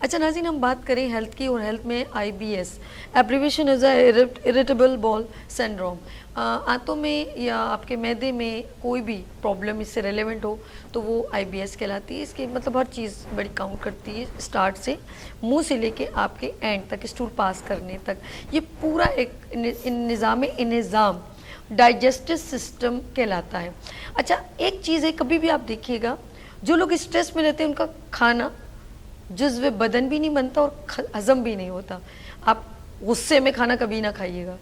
अच्छा नाज़रीन, हम बात करें हेल्थ की, और हेल्थ में IBS abbreviation is irritable ball syndrome. आंतों में या आपके मैदे में कोई भी प्रॉब्लम इससे रेलेवेंट हो तो वो IBS कहलाती है। इसकी मतलब हर चीज़ बड़ी काउंट करती है, स्टार्ट से मुंह से लेके आपके एंड तक, स्टूल पास करने तक। ये पूरा एक निज़ाम डाइजेस्टिव सिस्टम कहलाता है। अच्छा, एक चीज़ है, कभी भी आप देखिएगा जो लोग स्ट्रेस में रहते हैं उनका खाना जुज़्व बदन भी नहीं बनता और हज़म भी नहीं होता। आप गुस्से में खाना कभी ना खाइएगा,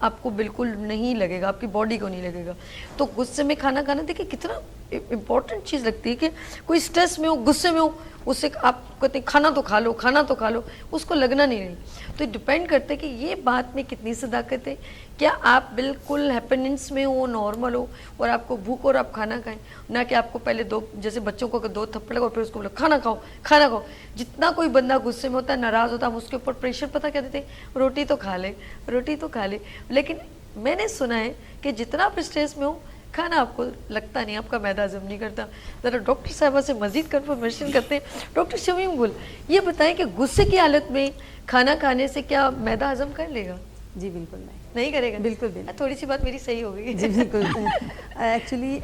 आपको बिल्कुल नहीं लगेगा, आपकी बॉडी को नहीं लगेगा। तो गुस्से में खाना खाना, देखिए कितना इम्पॉर्टेंट चीज़ लगती है कि कोई स्ट्रेस में हो, गुस्से में हो, उससे आप कहते हैं खाना तो खा लो, खाना तो खा लो, उसको लगना नहीं। तो डिपेंड करता है कि ये बात में कितनी सदाकत है। क्या आप बिल्कुल हैप्पीनेस में हो, नॉर्मल हो, और आपको भूख और आप खाना खाएं, ना कि आपको पहले दो, जैसे बच्चों को 2 थप्पड़ लगा और फिर उसको बोला खाना खाओ खाना खाओ। जितना कोई बंदा गुस्से में होता है, नाराज़ होता है, हम उसके ऊपर प्रेशर पता क्या देते हैं, रोटी तो खा ले, रोटी तो खा ले। लेकिन मैंने सुना है कि जितना आप स्ट्रेस में हो, खाना आपको लगता नहीं, आपका मैदा हजम नहीं करता। ज़रा डॉक्टर साहबा से मज़ीद कन्फर्मेशन करते हैं। डॉक्टर शमीम गुल, ये बताएं कि गुस्से की हालत में खाना खाने से क्या मैदा हजम कर लेगा? जी बिल्कुल नहीं करेगा? बिल्कुल भी नहीं। थोड़ी सी बात मेरी सही हो गई। जी बिल्कुल। एक्चुअली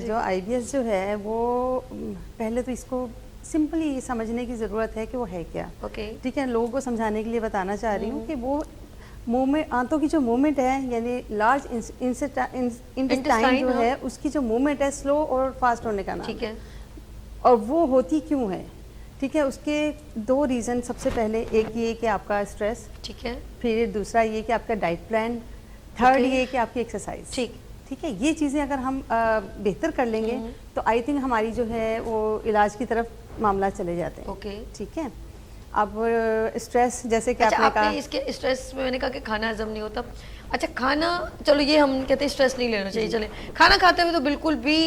जो IBS जो है वो पहले तो इसको सिंपली समझने की ज़रूरत है कि वो है क्या। ओके, ठीक है, लोगों को समझाने के लिए बताना चाह रही हूँ कि वो मूवमेंट, आंतों की जो मूवमेंट है, यानी लार्ज इंटेस्टाइन जो है उसकी जो मूवमेंट है स्लो और फास्ट होने का नाम। ठीक है। और वो होती क्यों है? ठीक है, उसके 2 रीज़न। सबसे पहले एक ये कि आपका स्ट्रेस, ठीक है, फिर दूसरा ये कि आपका डाइट प्लान, थर्ड ये कि आपकी एक्सरसाइज। ठीक है, ये चीज़ें अगर हम बेहतर कर लेंगे तो आई थिंक हमारी जो है वो इलाज की तरफ मामला चले जाते हैं। ओके, ठीक है। अब स्ट्रेस जैसे कि अच्छा, आपने आपने कहा, इसके स्ट्रेस में मैंने कहा कि खाना हजम नहीं होता। अच्छा, खाना चलो ये हम कहते हैं स्ट्रेस नहीं लेना चाहिए, चले खाना खाते हुए तो बिल्कुल भी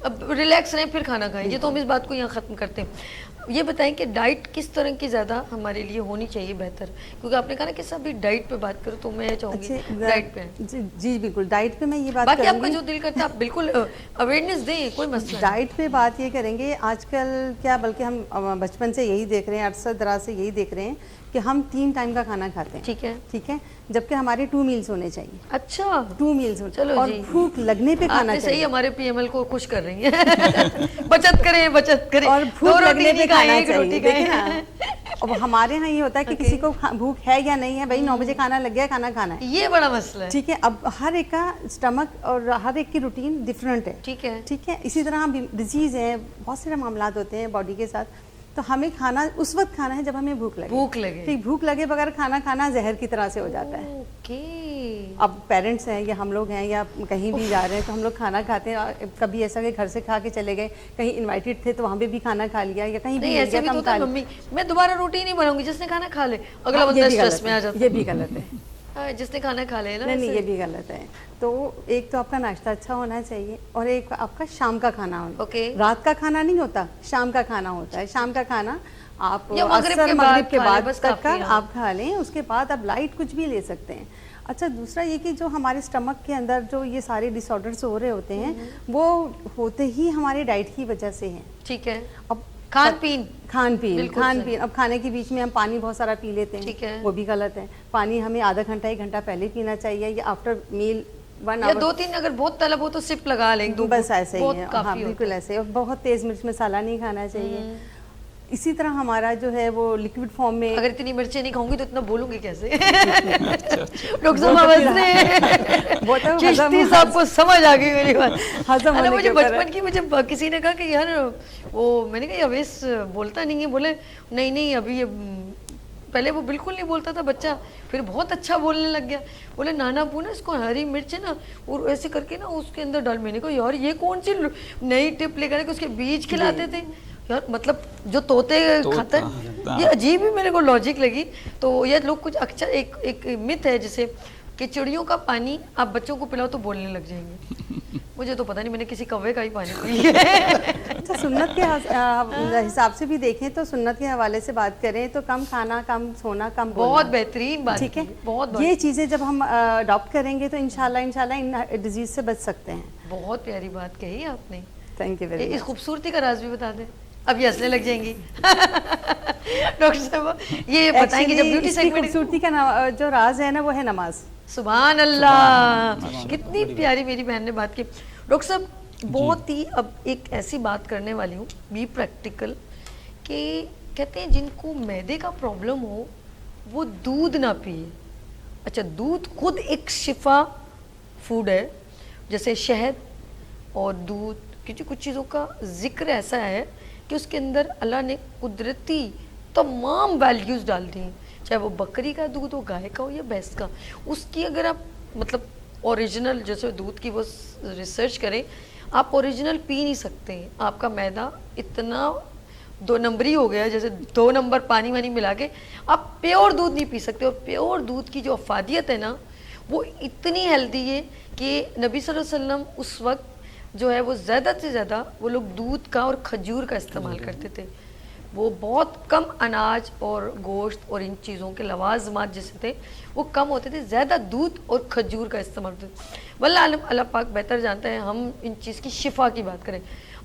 रिलैक्स रहें, फिर खाना खाएं। ये तो हम इस बात को यहाँ ख़त्म करते हैं। ये बताएं कि डाइट किस तरह की ज़्यादा हमारे लिए होनी चाहिए बेहतर, क्योंकि आपने कहा ना कि सभी डाइट पे बात करो, तो मैं चाहूँगी डाइट पे। जी बिल्कुल, डाइट पे मैं ये बात बाकी आपका करूंगी। जो दिल करता है आप बिल्कुल अवेयरनेस दें, कोई मसला नहीं। डाइट पे बात ये करेंगे आजकल, क्या बल्कि हम बचपन से यही देख रहे हैं, अरसा दराज से यही देख रहे हैं कि हम 3 टाइम का खाना खाते हैं। ठीक है, ठीक है, जबकि हमारे 2 मील्स होने चाहिए। अच्छा, 2 मील्स होने, चलो और जी। भूख लगने पे खाना आपने सही चाहिए। हमारे PML को खुश कर रही हैं। बचत करें, बचत करें, और 2 भूख रोटी लगने पे नहीं खाएं, खाना 1 रोटी चाहिए। देखिए खाएं। ना, अब हमारे यहाँ ये होता है कि Okay. किसी को भूख है या नहीं है, भाई 9 बजे खाना लग गया, खाना खाना है। ये बड़ा मसला है। ठीक है, अब हर एक का स्टमक और हर एक की रूटीन डिफरेंट है। ठीक है, ठीक है, इसी तरह डिजीज़ है, बहुत सारे मामला होते हैं बॉडी के साथ। तो हमें खाना उस वक्त खाना है जब हमें भूख लगे। भूख लगे। ठीक, भूख लगे बगैर खाना खाना जहर की तरह से हो जाता है। ओके। अब पेरेंट्स हैं या हम लोग हैं या कहीं भी जा रहे हैं तो हम लोग खाना खाते हैं, कभी ऐसा कि घर से खा के चले गए, कहीं इनवाइटेड थे तो वहाँ पे भी खाना खा लिया, या कहीं भी नहीं, मिल ऐसे गया भी तो तो हम होता खा है, लिया। मम्मी मैं दोबारा रोटी नहीं बनाऊंगी, जिसने खाना खा ले, अगला हाँ, बंदा ये भी स्ट्रेस गलत में आ है, जाता ये भी गलत है। है। जिसने खाना खा ले ना, नहीं नहीं, वैसे। ये भी गलत है। तो एक तो आपका नाश्ता अच्छा होना चाहिए, और एक आपका शाम का खाना होना। ओके। रात का खाना नहीं होता, शाम का खाना होता है। शाम का खाना आप या मगरिब असर के मगरिब बाद के खा लें, बाद बस तक काफ़ी का है। आप खा लें, उसके बाद आप लाइट कुछ भी ले सकते हैं। अच्छा, दूसरा ये कि जो हमारे स्टमक के अंदर जो ये सारे डिसऑर्डर्स हो रहे होते हैं वो होते ही हमारे डाइट की वजह से हैं। ठीक है, अब खान पीन। खान पीन, अब खाने के बीच में हम पानी बहुत सारा पी लेते ठीक हैं, है। वो भी गलत है। पानी हमें आधा घंटा 1 घंटा पहले पीना चाहिए, या आफ्टर मील 1 या आवर। 2-3 अगर बहुत तलब हो तो सिप लगा लें, 2 बस ऐसे ही है, हाँ बिल्कुल है। ऐसे। और बहुत तेज मिर्च मसाला नहीं खाना चाहिए। इसी तरह हमारा जो है वो लिक्विड फॉर्म में, अगर इतनी मिर्चें नहीं खाऊंगी तो इतना बोलूंगी कैसे? डॉक्टर साहब समझ रहे हैं, वो तो चिश्ती साहब को समझ आ गई मेरी बात। हजम अरे होने मुझे के ऊपर है। बचपन की, मुझे किसी ने कहा कि यार वो, मैंने कहा अवेश बोलता नहीं है, बोले नहीं नहीं अभी ये पहले वो बिल्कुल नहीं बोलता था बच्चा, फिर बहुत अच्छा बोलने लग गया। बोले नाना अबू ना इसको हरी मिर्च है ना और ऐसे करके ना उसके अंदर डाल। मैंने कहा यार ये कौन सी नई टिप लेकर के उसके बीज खिलाते थे यार, मतलब जो तोते खाते हैं, ये अजीब ही मेरे को लॉजिक लगी। तो ये लोग कुछ अक्सर एक मिथ है जैसे कि चिड़ियों का पानी आप बच्चों को पिलाओ तो बोलने लग जाएंगे। मुझे तो पता नहीं, मैंने किसी कौवे का ही पानी पी लिया है। اچھا سنت کے حساب سے بھی دیکھیں تو سنت کے حوالے سے بات کریں تو کم کھانا، کم سونا، کم بولنا، بہت بہترین بات ٹھیک ہے، بہت یہ چیزیں جب ہم اڈاپٹ کریں گے تو انشاءاللہ ان ڈیزیز سے بچ سکتے ہیں. بہت پیاری بات کہی آپ نے. تھینک یو ویری اس مچ. خوبصورتی کا راز بھی بتا دیں. اب یہ ہنسنے لگ جائیں گی ڈاکٹر صاحب، یہ بتائیں گے جب بیوٹی سیگمنٹ. خوبصورتی کا جو راز ہے نا وہ ہے نماز. سبحان اللہ، کتنی پیاری میری بہن نے بات کی. ڈاکٹر صاحب بہت ہی اب ایک ایسی بات کرنے والی ہوں، بی پریکٹیکل، کہ کہتے ہیں جن کو معدے کا پرابلم ہو وہ دودھ نہ پیے. اچھا دودھ خود ایک شفا فوڈ ہے، جیسے شہد اور دودھ، کیونکہ کچھ چیزوں کا ذکر ایسا ہے کہ اس کے اندر اللہ نے قدرتی تمام ویلیوز ڈال دی ہیں، چاہے وہ بکری کا دودھ ہو، گائے کا ہو یا بھینس کا. اس کی اگر آپ مطلب اوریجنل جیسے دودھ کی وہ ریسرچ کریں، آپ اوریجنل پی نہیں سکتے. آپ کا میدا اتنا 2 نمبری ہو گیا، جیسے 2 نمبر پانی وانی ملا کے آپ پیور دودھ نہیں پی سکتے. اور پیور دودھ کی جو افادیت ہے نا وہ اتنی ہیلدی ہے کہ نبی صلی اللہ علیہ وسلم اس وقت جو ہے وہ زیادہ سے زیادہ وہ لوگ دودھ کا اور کھجور کا استعمال کرتے تھے. وہ بہت کم اناج اور گوشت اور ان چیزوں کے لوازمات جیسے تھے وہ کم ہوتے تھے، زیادہ دودھ اور کھجور کا استعمال ہوتے تھے. واللہ عالم، اللہ پاک بہتر جانتا ہے. ہم ان چیز کی شفا کی بات کریں.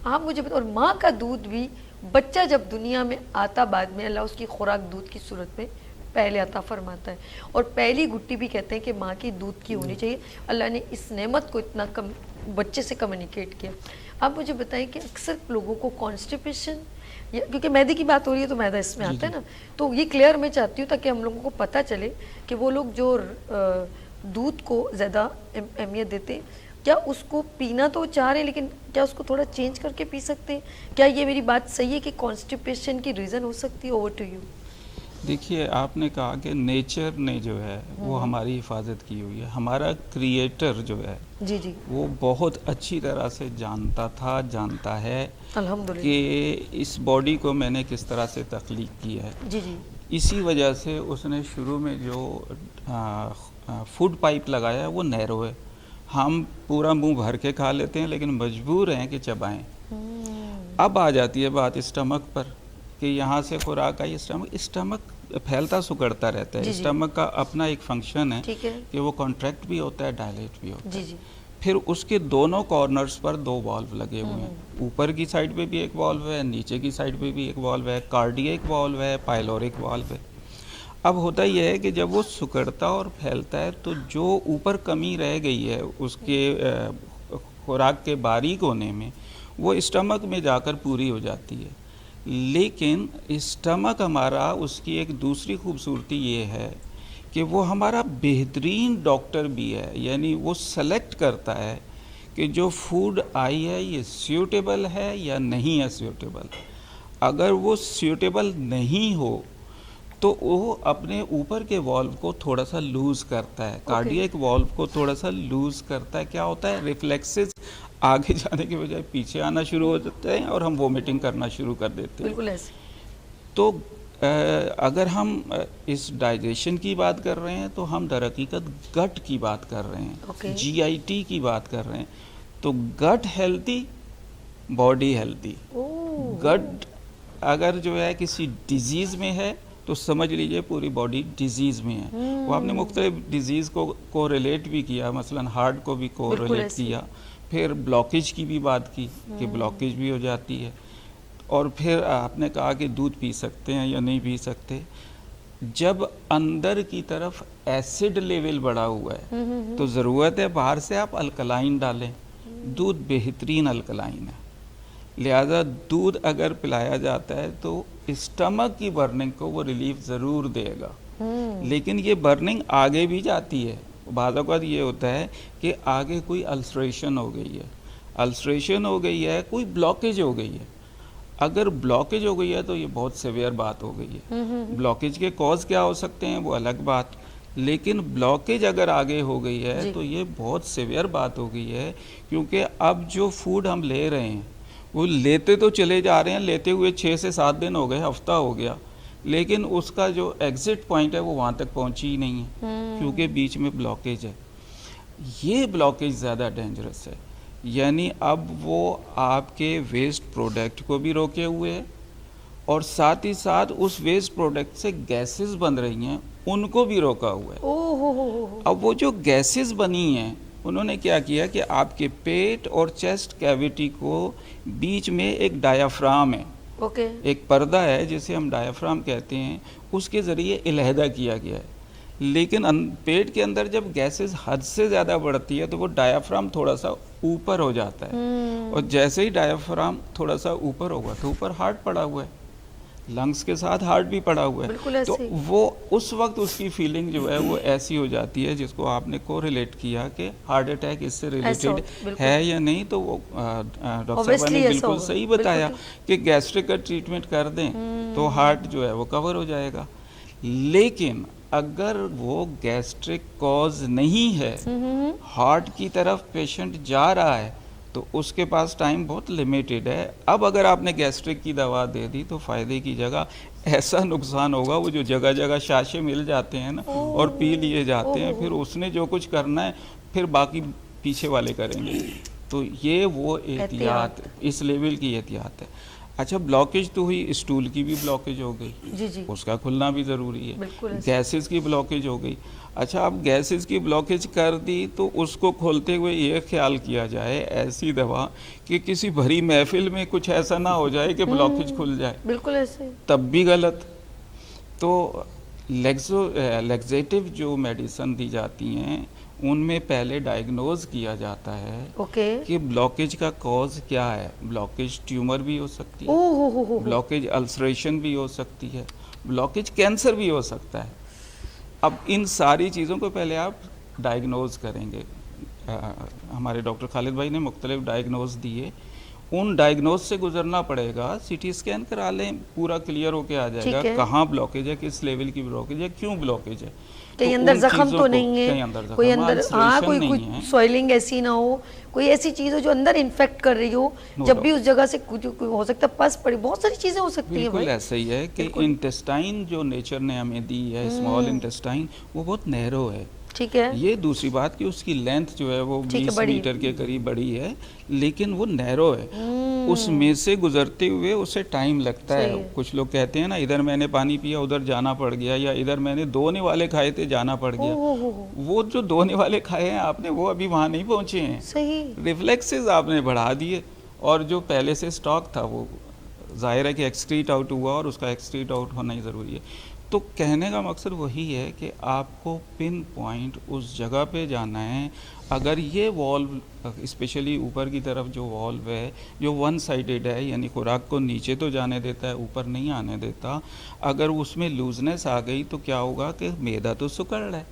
آپ مجھے بتائیں، اور ماں کا دودھ بھی بچہ جب دنیا میں آتا بعد میں اللہ اس کی خوراک دودھ کی صورت میں پہلے عطا فرماتا ہے. اور پہلی گھٹی بھی کہتے ہیں کہ ماں کی دودھ کی ہونی چاہیے. اللہ نے اس نعمت کو اتنا کم بچے سے کمیونیکیٹ کیا. آپ مجھے بتائیں کہ اکثر لوگوں کو کانسٹیپیشن، کیونکہ میدے کی بات ہو رہی ہے تو میدا اس میں آتا ہے نا، تو یہ کلیئر میں چاہتی ہوں تاکہ ہم لوگوں کو پتہ چلے کہ وہ لوگ جو دودھ کو زیادہ اہمیت دیتے ہیں، کیا اس کو پینا تو چاہ رہے ہیں لیکن کیا اس کو تھوڑا چینج کر کے پی سکتے ہیں؟ کیا یہ میری بات صحیح ہے کہ کانسٹیپیشن کی ریزن ہو سکتی ہے؟ Over to you. دیکھیے، آپ نے کہا کہ نیچر نے جو ہے وہ ہماری حفاظت کی ہوئی ہے. ہمارا کریٹر جو ہے جی جی وہ بہت اچھی طرح سے جانتا ہے الحمدللہ کہ اس باڈی کو میں نے کس طرح سے تخلیق کی ہے. جی جی اسی وجہ سے اس نے شروع میں جو فوڈ پائپ لگایا ہے وہ نیرو ہے. ہم پورا منہ بھر کے کھا لیتے ہیں لیکن مجبور ہیں کہ چبائیں. اب آ جاتی ہے بات اسٹمک پر کہ یہاں سے خوراک آئی. اسٹمک پھیلتا سکڑتا رہتا ہے. اسٹمک کا اپنا ایک فنکشن ہے کہ وہ کانٹریکٹ بھی ہوتا ہے، ڈائلیٹ بھی ہوتا ہے. پھر اس کے دونوں کارنرز پر 2 والو لگے ہوئے ہیں. اوپر کی سائڈ پہ بھی ایک والو ہے، نیچے کی سائڈ پہ بھی ایک والو ہے. کارڈیک والو ہے، پائلورک والو ہے. اب ہوتا یہ ہے کہ جب وہ سکڑتا اور پھیلتا ہے تو جو اوپر کمی رہ گئی ہے اس کے خوراک کے باریک ہونے میں، وہ اسٹمک میں جا کر پوری ہو جاتی ہے. لیکن اسٹمک ہمارا، اس کی ایک دوسری خوبصورتی یہ ہے کہ وہ ہمارا بہترین ڈاکٹر بھی ہے. یعنی وہ سلیکٹ کرتا ہے کہ جو فوڈ آئی ہے یہ سیوٹیبل ہے یا نہیں ہے سیوٹیبل. اگر وہ سیوٹیبل نہیں ہو تو وہ اپنے اوپر کے والو کو تھوڑا سا لوز کرتا ہے، کارڈیک والو کو تھوڑا سا لوز کرتا ہے. کیا ہوتا ہے؟ ریفلیکسز آگے جانے کے بجائے پیچھے آنا شروع ہو جاتے ہیں اور ہم وومیٹنگ کرنا شروع کر دیتے ہیں. بالکل ایسے. تو اگر ہم اس ڈائجیشن کی بات کر رہے ہیں تو ہم در حقیقت گٹ کی بات کر رہے ہیں، GIT کی بات کر رہے ہیں. تو گٹ ہیلتھی، باڈی ہیلتھی. گٹ اگر جو ہے کسی ڈیزیز میں ہے تو سمجھ لیجئے پوری باڈی ڈیزیز میں ہے. وہ آپ نے مختلف ڈیزیز کو ریلیٹ بھی کیا، مثلا ہارٹ کو بھی کو ریلیٹ کیا. پھر بلاکیج کی بھی بات کی کہ بلاکیج بھی ہو جاتی ہے. اور پھر آپ نے کہا کہ دودھ پی سکتے ہیں یا نہیں پی سکتے. جب اندر کی طرف ایسڈ لیول بڑھا ہوا ہے تو ضرورت ہے باہر سے آپ الکلائن ڈالیں. دودھ بہترین الکلائن ہے، لہذا دودھ اگر پلایا جاتا ہے تو اسٹمک کی برننگ کو وہ ریلیف ضرور دے گا. لیکن یہ برننگ آگے بھی جاتی ہے. بعض اوقات یہ ہوتا ہے کہ آگے کوئی السریشن ہو گئی ہے، کوئی بلاکیج ہو گئی ہے. اگر بلاکیج ہو گئی ہے تو یہ بہت سیویئر بات ہو گئی ہے. بلاکیج کے کاز کیا ہو سکتے ہیں وہ الگ بات، لیکن بلاکیج اگر آگے ہو گئی ہے تو یہ بہت سیویئر بات ہو گئی ہے. کیونکہ اب جو فوڈ ہم لے رہے ہیں وہ لیتے تو چلے جا رہے ہیں، لیتے ہوئے 6 سے 7 دن ہو گئے، ہفتہ ہو گیا، لیکن اس کا جو ایگزٹ پوائنٹ ہے وہ وہاں تک پہنچی ہی نہیں ہے کیونکہ بیچ میں بلاکیج ہے. یہ بلاکیج زیادہ ڈینجرس ہے. یعنی اب وہ آپ کے ویسٹ پروڈکٹ کو بھی روکے ہوئے ہے اور ساتھ ہی ساتھ اس ویسٹ پروڈکٹ سے گیسز بن رہی ہیں ان کو بھی روکا ہوا ہے. اب وہ جو گیسز بنی ہیں انہوں نے کیا کیا کہ آپ کے پیٹ اور چیسٹ کیویٹی کو بیچ میں ایک ڈایافرام ہے, ایک پردہ ہے جسے ہم ڈایافرام کہتے ہیں, اس کے ذریعے علیحدہ کیا گیا ہے. لیکن پیٹ کے اندر جب گیسز حد سے زیادہ بڑھتی ہے تو وہ ڈایافرام تھوڑا سا اوپر ہو جاتا ہے, اور جیسے ہی ڈایافرام تھوڑا سا اوپر ہوگا تو اوپر ہارٹ پڑا ہوا ہے, لنگس کے ساتھ ہارٹ بھی پڑا ہوا ہے. تو وہ اس وقت اس کی فیلنگ جو ہے وہ ایسی ہو جاتی ہے جس کو آپ نے کو ریلیٹ کیا کہ ہارٹ اٹیک اس سے ریلیٹڈ ہے یا نہیں. تو وہ ڈاکٹر صاحبہ نے بالکل صحیح بتایا کہ گیسٹرک کا ٹریٹمنٹ کر دیں تو ہارٹ جو ہے وہ کور ہو جائے گا. لیکن اگر وہ گیسٹرک کوز نہیں ہے, ہارٹ کی طرف پیشنٹ جا رہا ہے, تو اس کے پاس ٹائم بہت لیمیٹڈ ہے. اب اگر آپ نے گیسٹرک کی دوا دے دی تو فائدے کی جگہ ایسا نقصان ہوگا, وہ جو جگہ جگہ شاشے مل جاتے ہیں نا اور پی لیے جاتے ہیں, پھر اس نے جو کچھ کرنا ہے پھر باقی پیچھے والے کریں گے. تو یہ وہ احتیاط, اس لیول کی احتیاط ہے. اچھا, بلاکیج تو ہوئی, اسٹول کی بھی بلاکیج ہو گئی, اس کا کھلنا بھی ضروری ہے. گیسز کی بلاکیج ہو گئی. اچھا, اب گیسز کی بلاکیج کر دی تو اس کو کھولتے ہوئے یہ خیال کیا جائے ایسی دوا کہ کسی بھری محفل میں کچھ ایسا نہ ہو جائے کہ بلاکیج کھل جائے, بالکل ایسے, تب بھی غلط. تو لیگزیٹو جو میڈیسن دی جاتی ہیں ان میں پہلے ڈائیگنوز کیا جاتا ہے کہ بلاکیج کا کوز کیا ہے. بلاکیج ٹیومر بھی ہو سکتی ہے, بلاکیج السریشن بھی ہو سکتی ہے, بلاکیج کینسر بھی ہو سکتا ہے. اب ان ساری چیزوں کو پہلے آپ ڈائیگنوز کریں گے. ہمارے ڈاکٹر خالد بھائی نے مختلف ڈائیگنوز دیے, ان ڈائیگنوز سے گزرنا پڑے گا. سی ٹی اسکین کرا لیں, پورا کلیئر ہو کے آ جائے گا کہاں بلاکیج ہے, کس لیول کی بلاکیج ہے, کیوں بلاکیج ہے. کہیں اندر زخم تو نہیں ہے, کوئی اندر کوئی سوائلنگ ایسی نہ ہو, کوئی ایسی چیز ہو جو اندر انفیکٹ کر رہی ہو, جب بھی اس جگہ سے کچھ ہو سکتا ہے پس پڑی, بہت ساری چیزیں ہو سکتی ہیں. بالکل ایسا ہی ہے کہ انٹسٹائن جو نیچر نے ہمیں دی ہے, اسمال انٹسٹائن, وہ بہت نیرو ہے. ٹھیک ہے, یہ دوسری بات کہ اس کی لینتھ جو ہے وہ 20 میٹر کے قریب بڑی ہے, لیکن وہ نیرو ہے. اس میں سے گزرتے ہوئے اسے ٹائم لگتا ہے. کچھ لوگ کہتے ہیں نا, ادھر میں نے پانی پیا ادھر جانا پڑ گیا, یا ادھر میں نے دونے والے کھائے تھے جانا پڑ گیا. وہ جو دونے والے کھائے ہیں آپ نے, وہ ابھی وہاں نہیں پہنچے ہیں. ریفلیکسز آپ نے بڑھا دیے, اور جو پہلے سے سٹاک تھا وہ ظاہر ہے کہ ایکسکریٹ آؤٹ ہوا, اور اس کا ایکسکریٹ آؤٹ ہونا ہی ضروری ہے. تو کہنے کا مقصد وہی ہے کہ آپ کو پن پوائنٹ اس جگہ پہ جانا ہے. اگر یہ والو اسپیشلی اوپر کی طرف جو والو ہے جو ون سائیڈڈ ہے, یعنی خوراک کو نیچے تو جانے دیتا ہے, اوپر نہیں آنے دیتا, اگر اس میں لوزنس آ گئی تو کیا ہوگا کہ معدہ تو سکڑ رہا ہے,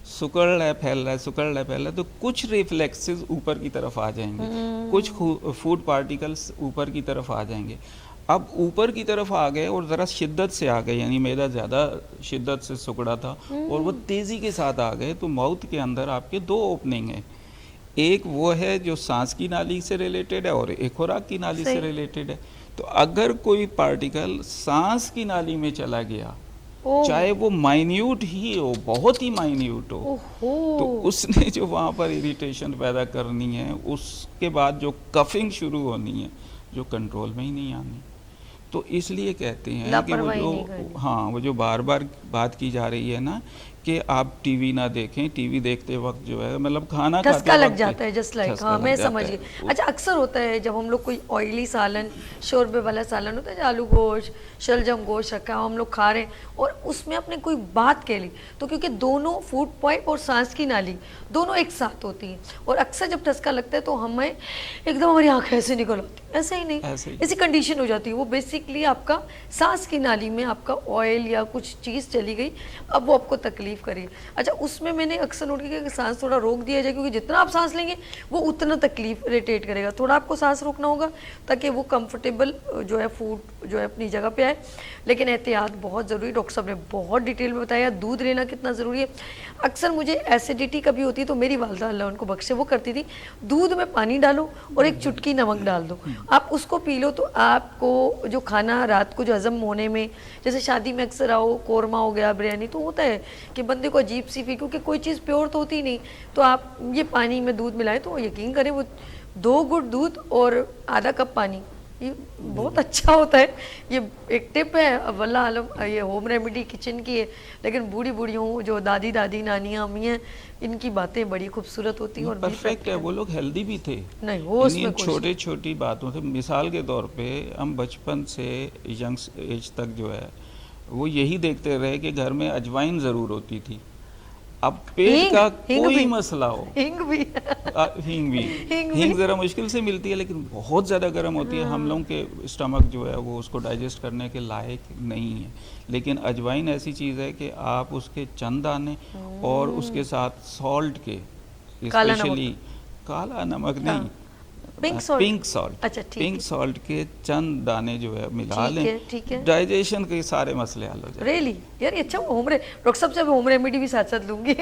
سکڑ رہا ہے, پھیل رہا ہے, سکڑ رہا ہے, پھیل رہا ہے, تو کچھ ریفلیکسز اوپر کی طرف آ جائیں گے, کچھ فوڈ پارٹیکلز اوپر کی طرف آ جائیں گے. اب اوپر کی طرف آ گئے اور ذرا شدت سے آ گئے, یعنی معدہ زیادہ شدت سے سکڑا تھا اور وہ تیزی کے ساتھ آ گئے, تو ماؤتھ کے اندر آپ کے دو اوپننگ ہیں. ایک وہ ہے جو سانس کی نالی سے ریلیٹڈ ہے, اور ایک خوراک کی نالی سے ریلیٹڈ ہے. تو اگر کوئی پارٹیکل سانس کی نالی میں چلا گیا, چاہے وہ مائنیوٹ ہی ہو, بہت ہی مائنیوٹ ہو, تو اس نے جو وہاں پر اریٹیشن پیدا کرنی ہے, اس کے بعد جو کفنگ شروع ہونی ہے, جو کنٹرول میں ہی نہیں آنی. تو اس لیے کہتے ہیں کہ وہ جو بار بار بات کی جا رہی ہے نا کہ آپ ٹی وی نہ دیکھیں, ٹی وی دیکھتے وقت جو ہے مطلب کھانا ٹھسکا لگ جاتا ہے, جسٹ لائک, ہاں میں سمجھ گئی. اچھا, اکثر ہوتا ہے جب ہم لوگ کوئی آئلی سالن, شوربے والا سالن ہوتا ہے, آلو گوشت, شلجم گوشت رکھا ہے, ہم لوگ کھا رہے ہیں اور اس میں اپنے کوئی بات کہہ لی, تو کیونکہ دونوں فوڈ پائپ اور سانس کی نالی دونوں ایک ساتھ ہوتی ہیں, اور اکثر جب ٹھسکا لگتا ہے تو ہمیں ایک دم ہماری آنکھ ایسے نکل آتی, ایسے ہی نہیں, ایسی کنڈیشن ہو جاتی ہے. وہ بیسکلی آپ کا سانس کی نالی میں آپ کا آئل یا کچھ چیز چلی گئی, اب وہ آپ کو تکلیف کری. اچھا, اس میں نے اکثر نوٹ کیا کہ سانس تھوڑا روک دیا جائے, کیونکہ جتنا آپ سانس لیں گے وہ اتنا تکلیف اریٹیٹ کرے گا. تھوڑا آپ کو سانس روکنا ہوگا تاکہ وہ کمفرٹیبل جو ہے فوڈ جو ہے اپنی جگہ پہ آئے, لیکن احتیاط بہت ضروری. ڈاکٹر صاحب نے بہت ڈیٹیل میں بتایا دودھ لینا کتنا ضروری ہے. اکثر مجھے ایسیڈیٹی کبھی ہوتی تو میری والدہ اللہ ان کو بخشے وہ کرتی تھی, دودھ میں پانی ڈالو اور ایک چٹکی نمک ڈال دو, آپ اس کو پی لو, تو آپ کو جو کھانا رات کو جو ہضم ہونے میں, جیسے شادی میں اکثر آؤ قورمہ ہو گیا, بریانی, تو ہوتا ہے کہ بندے کو عجیب سی فیل, کیونکہ کوئی چیز پیور تو ہوتی نہیں, تو آپ یہ پانی میں دودھ ملائیں تو یقین کریں وہ 2 गुट दूध और आधा कप पानी, ये बहुत अच्छा होता है। ये एक टिप है, वल्लाह आलम ये होम रेमेडी किचन की है, लेकिन बूढ़ी बूढ़ियों जो दादी दादी नानियाँ अम्मी हैं, इनकी बातें बड़ी खूबसूरत होती हैं और भी परफेक्ट है। वो लोग हेल्दी भी थे। नहीं वो उसमें इन कोई छोटे छोटी बातों से, मिसाल के तौर पे हम बचपन से यंग एज तक जो है वो यही देखते रहे कि घर में अजवाइन ज़रूर होती थी। अब पेट हींग, का हींग कोई भी। मसला हो, हींग भी हींग भी, हींग भी। हींग ज़रा मुश्किल से मिलती है, लेकिन बहुत ज़्यादा गर्म होती है। हम लोगों के स्टमक जो है वो उसको डाइजेस्ट करने के लायक नहीं है। लेकिन अजवाइन ऐसी चीज़ है कि आप उसके चंद दाने और उसके साथ सॉल्ट के, काला नमक। स्पेशली काला नमक नहीं, पिंक सॉल्ट, पिंक सॉल्ट, अच्छा ठीक पिंक सॉल्ट के चंद दाने जो है मिला ठीक है, लें, ठीक है। डाइजेशन के सारे मसले हल हो जाए। रियली यार, ये अच्छा डॉक्टर साहब से होम रेमेडी भी साथ साथ लूंगी।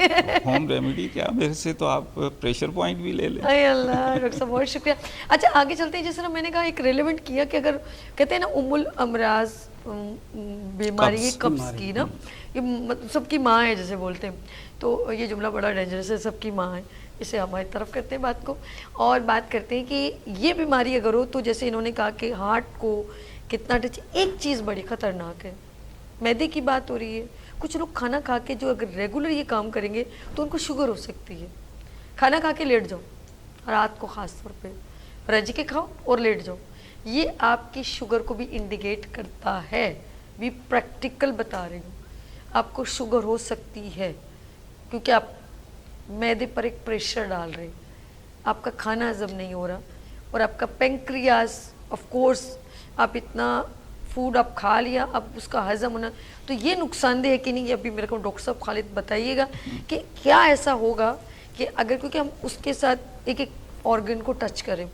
होम रेमेडी क्या, मेरे से तो आप प्रेशर पॉइंट भी ले लें। अरे अल्लाह, डॉक्टर साहब बहुत शुक्रिया। अच्छा आगे चलते हैं, जैसे ना मैंने कहा एक रेलेवेंट किया कि अगर कहते हैं ना उम्मुल अमराज बीमारी ये कब्ज़ कब्ज़ की ना, ये सबकी माँ है जैसे बोलते हैं, तो ये जुमला बड़ा डेंजरस है, सबकी माँ है, इसे हमारी तरफ करते हैं बात को। और बात करते हैं कि ये बीमारी अगर हो तो जैसे इन्होंने कहा कि हार्ट को कितना टच, एक चीज़ बड़ी ख़तरनाक है, मैदे की बात हो रही है। कुछ लोग खाना खा के जो अगर रेगुलर ये काम करेंगे तो उनको शुगर हो सकती है। खाना खा के लेट जाओ, रात को ख़ास तौर पे रज के खाओ और लेट जाओ, ये आपकी शुगर को भी इंडिकेट करता है। भी प्रैक्टिकल बता रही हूँ, आपको शुगर हो सकती है क्योंकि आप मैदे पर एक प्रेशर डाल रहे हैं, आपका खाना हजम नहीं हो रहा और आपका पेंक्रियास, ऑफ कोर्स आप इतना फूड आप खा लिया, अब उसका हजम होना, तो ये नुकसानदेह है कि नहीं, ये अभी मेरे को डॉक्टर साहब खालिद बताइएगा कि क्या ऐसा होगा कि अगर, क्योंकि हम उसके साथ एक एक ऑर्गन को टच करें,